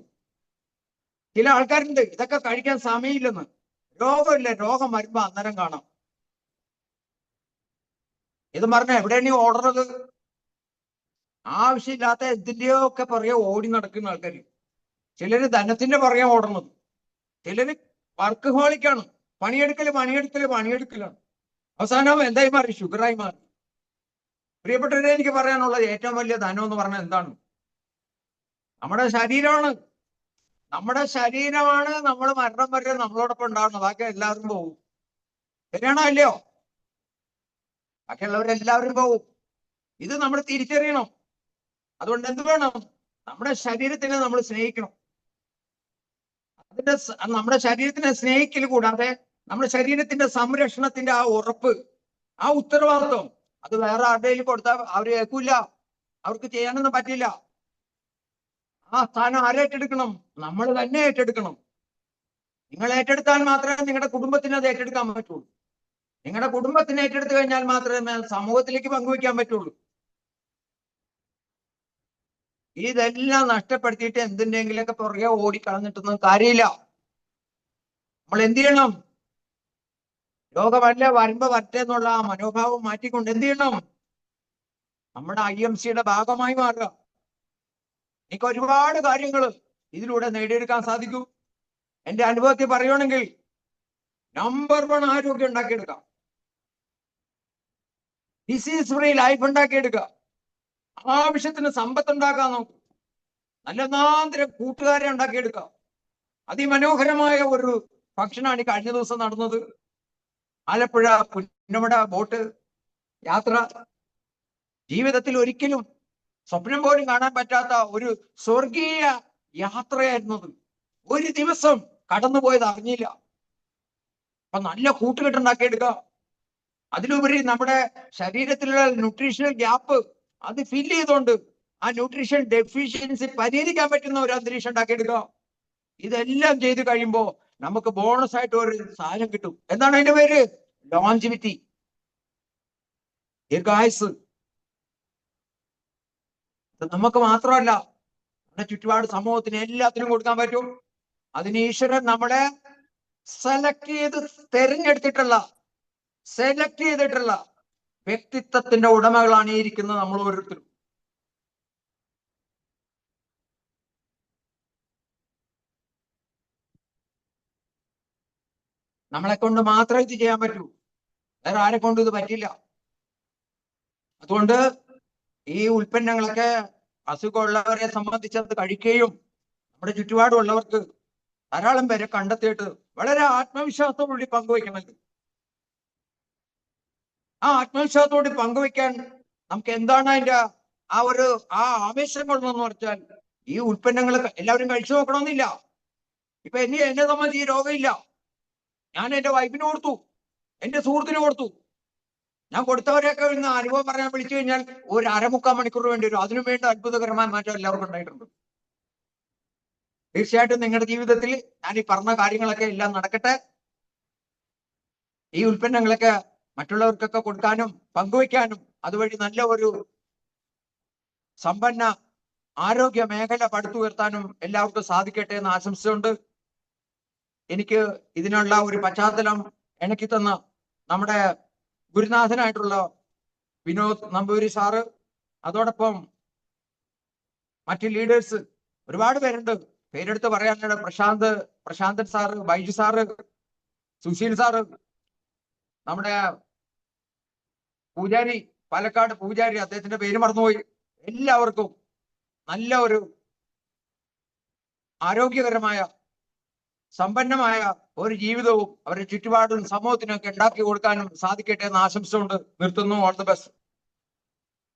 ചില ആൾക്കാരുണ്ട് ഇതൊക്കെ കഴിക്കാൻ സമയമില്ലെന്ന്. രോഗമില്ല, രോഗം വരുമ്പോ അന്നേരം കാണാം. ഇത് പറഞ്ഞ എവിടെയാണ് ഈ ഓർഡർ? ആവശ്യമില്ലാത്ത എന്തിന്റെയോ ഒക്കെ പുറകെ ഓടി നടക്കുന്ന ആൾക്കാർ. ചിലര് ധനത്തിന്റെ പുറകെ ഓടുന്നത്, ചിലര് വർക്ക് ഹോളിക്കാണ്. പണിയെടുക്കലാണ്. അവസാനം എന്തായി മാറി? ഷുഗറായി മാറി. പ്രിയപ്പെട്ടവരെ, എനിക്ക് പറയാനുള്ളത് ഏറ്റവും വലിയ ധനം എന്ന് പറഞ്ഞാൽ എന്താണ്? നമ്മുടെ ശരീരമാണ്. നമ്മുടെ ശരീരമാണ് നമ്മൾ മരണം വരെ നമ്മളോടൊപ്പം ഉണ്ടാവുന്നത്. ബാക്കി എല്ലാവരും പോകും. ശരിയാണോ അല്ലയോ? ബാക്കിയുള്ളവരെല്ലാവരും പോകും. ഇത് നമ്മൾ തിരിച്ചറിയണം. അതുകൊണ്ട് എന്ത് വേണം? നമ്മുടെ ശരീരത്തിനെ നമ്മൾ സ്നേഹിക്കണം. നമ്മുടെ ശരീരത്തിനെ സ്നേഹിക്കൽ കൂടാതെ നമ്മുടെ ശരീരത്തിന്റെ സംരക്ഷണത്തിന്റെ ആ ഉറപ്പ്, ആ ഉത്തരവാദിത്വം, അത് വേറെ ആരുടെയും കൊടുത്താൽ അവർ കേൾക്കൂല, അവർക്ക് ചെയ്യാനൊന്നും പറ്റില്ല. ആ സ്ഥാനം ആരേറ്റെടുക്കണം? നമ്മൾ തന്നെ ഏറ്റെടുക്കണം. നിങ്ങൾ ഏറ്റെടുത്താൽ മാത്രമേ നിങ്ങളുടെ കുടുംബത്തിന് അത് ഏറ്റെടുക്കാൻ പറ്റുള്ളൂ. നിങ്ങളുടെ കുടുംബത്തിന് ഏറ്റെടുത്തു കഴിഞ്ഞാൽ മാത്രമേ സമൂഹത്തിലേക്ക് പങ്കുവയ്ക്കാൻ പറ്റുള്ളൂ. ഇതെല്ലാം നഷ്ടപ്പെടുത്തിയിട്ട് എന്തിൻ്റെങ്കിലൊക്കെ പുറകെ ഓടിക്കളഞ്ഞിട്ടൊന്നും കാര്യമില്ല. നമ്മൾ എന്ത് ചെയ്യണം? രോഗമല്ല, വരുമ്പോ വരട്ടെ എന്നുള്ള ആ മനോഭാവം മാറ്റിക്കൊണ്ട് എന്ത് ചെയ്യണം? നമ്മുടെ IMCയുടെ ഭാഗമായി മാറുക. എനിക്ക് ഒരുപാട് കാര്യങ്ങൾ ഇതിലൂടെ നേടിയെടുക്കാൻ സാധിക്കും. എന്റെ അനുഭവത്തിൽ പറയുകയാണെങ്കിൽ നമ്പർ 1 ആരോഗ്യം ഉണ്ടാക്കിയെടുക്കാം, ഡിസീസ് ഫ്രീ ലൈഫ് ഉണ്ടാക്കിയെടുക്കുക, ആവശ്യത്തിന് സമ്പത്ത് ഉണ്ടാക്കാൻ നോക്കും, നല്ല നാന്തരം കൂട്ടുകാരെ ഉണ്ടാക്കിയെടുക്കുക. അതിമനോഹരമായ ഒരു ഫംഗ്ഷനാണ് ഈ കഴിഞ്ഞ ദിവസം നടന്നത്. ആലപ്പുഴ പുന്നമട ബോട്ട് യാത്ര. ജീവിതത്തിൽ ഒരിക്കലും സ്വപ്നം പോലും കാണാൻ പറ്റാത്ത ഒരു സ്വർഗീയ യാത്രയായിരുന്നത്. ഒരു ദിവസം കടന്നുപോയത് അറിഞ്ഞില്ല. അപ്പൊ നല്ല കൂട്ടുകെട്ടുണ്ടാക്കിയെടുക്കുക. അതിലുപരി നമ്മുടെ ശരീരത്തിലുള്ള ന്യൂട്രീഷണൽ ഗ്യാപ്പ് അത് ഫില്ല് ചെയ്തുകൊണ്ട് ആ ന്യൂട്രീഷൻ ഡെഫിഷ്യൻസി പരിഹരിക്കാൻ പറ്റുന്ന ഒരു അന്തരീക്ഷം ഉണ്ടാക്കിയെടുക്കുക. ഇതെല്ലാം ചെയ്ത് കഴിയുമ്പോൾ നമുക്ക് ബോണസ് ആയിട്ട് ഒരു സാധനം കിട്ടും. എന്താണ് അതിന്റെ പേര്? ലോഞ്ചിവിറ്റി, ദീർഘായുസ്. നമുക്ക് മാത്രമല്ല, നമ്മുടെ ചുറ്റുപാട് സമൂഹത്തിന് എല്ലാത്തിനും കൊടുക്കാൻ പറ്റും. അതിന് ഈശ്വരൻ നമ്മളെ സെലക്ട് ചെയ്തിട്ടുള്ള വ്യക്തിത്വത്തിന്റെ ഉടമകളാണ് ഈ ഇരിക്കുന്നത് നമ്മൾ ഓരോരുത്തരും. നമ്മളെ കൊണ്ട് മാത്രമേ ഇത് ചെയ്യാൻ പറ്റൂ, വേറെ ആരെ കൊണ്ട് ഇത് പറ്റില്ല. അതുകൊണ്ട് ഈ ഉൽപ്പന്നങ്ങളൊക്കെ അസുഖമുള്ളവരെ സംബന്ധിച്ചത് കഴിക്കുകയും നമ്മുടെ ചുറ്റുപാടുള്ളവർക്ക് ധാരാളം പേരെ കണ്ടെത്തിയിട്ട് വളരെ ആത്മവിശ്വാസത്തോടുകൂടി പങ്കുവയ്ക്കണമെങ്കിൽ, ആ ആത്മവിശ്വാസത്തോടെ പങ്കുവയ്ക്കാൻ നമുക്ക് എന്താണ് അതിന്റെ ആ ആവേശം കൊള്ളണമെന്ന് പറഞ്ഞാൽ, ഈ ഉൽപ്പന്നങ്ങൾ എല്ലാവരും കഴിച്ചു നോക്കണമെന്നില്ല. ഇപ്പൊ എന്നെ സംബന്ധിച്ച് ഈ രോഗമില്ല. ഞാൻ എന്റെ വൈഫിന് കൊടുത്തു, എന്റെ സുഹൃത്തിന് കൊടുത്തു. ഞാൻ കൊടുത്തവരെയൊക്കെ ഇന്ന് അനുഭവം പറയാൻ വിളിച്ചു കഴിഞ്ഞാൽ ഒരു 1/4 മണിക്കൂർ വേണ്ടി വരും. അതിനു വേണ്ടി അത്ഭുതകരമായ മാറ്റം എല്ലാവർക്കും ഉണ്ടായിട്ടുണ്ട്. തീർച്ചയായിട്ടും നിങ്ങളുടെ ജീവിതത്തിൽ ഞാൻ ഈ പറഞ്ഞ കാര്യങ്ങളൊക്കെ എല്ലാം നടക്കട്ടെ. ഈ ഉൽപ്പന്നങ്ങളൊക്കെ മറ്റുള്ളവർക്കൊക്കെ കൊടുക്കാനും പങ്കുവയ്ക്കാനും അതുവഴി നല്ല ഒരു സമ്പന്ന ആരോഗ്യ മേഖല പടുത്തുയർത്താനും എല്ലാവർക്കും സാധിക്കട്ടെ എന്ന് ആശംസിച്ചുകൊണ്ട്, എനിക്ക് ഇതിനുള്ള ഒരു പശ്ചാത്തലം എനിക്ക് തന്ന നമ്മുടെ ഗുരുനാഥനായിട്ടുള്ള വിനോദ് നമ്പൂരി സാറ്, അതോടൊപ്പം മറ്റ് ലീഡേഴ്സ് ഒരുപാട് പേരുണ്ട്, പേരെടുത്ത് പറയാനുള്ള Prashanthan sir, Baiju sir, Sushil sir, നമ്മുടെ പൂജാരി, പാലക്കാട് പൂജാരി, അദ്ദേഹത്തിന്റെ പേര് മറന്നുപോയി. എല്ലാവർക്കും നല്ല ഒരു ആരോഗ്യകരമായ സമ്പന്നമായ ഒരു ജീവിതവും അവരുടെ ചുറ്റുപാടും സമൂഹത്തിനൊക്കെ ഉണ്ടാക്കി കൊടുക്കാനും സാധിക്കട്ടെ എന്ന് ആശംസിച്ചുകൊണ്ട് നിർത്തുന്നു. All the best.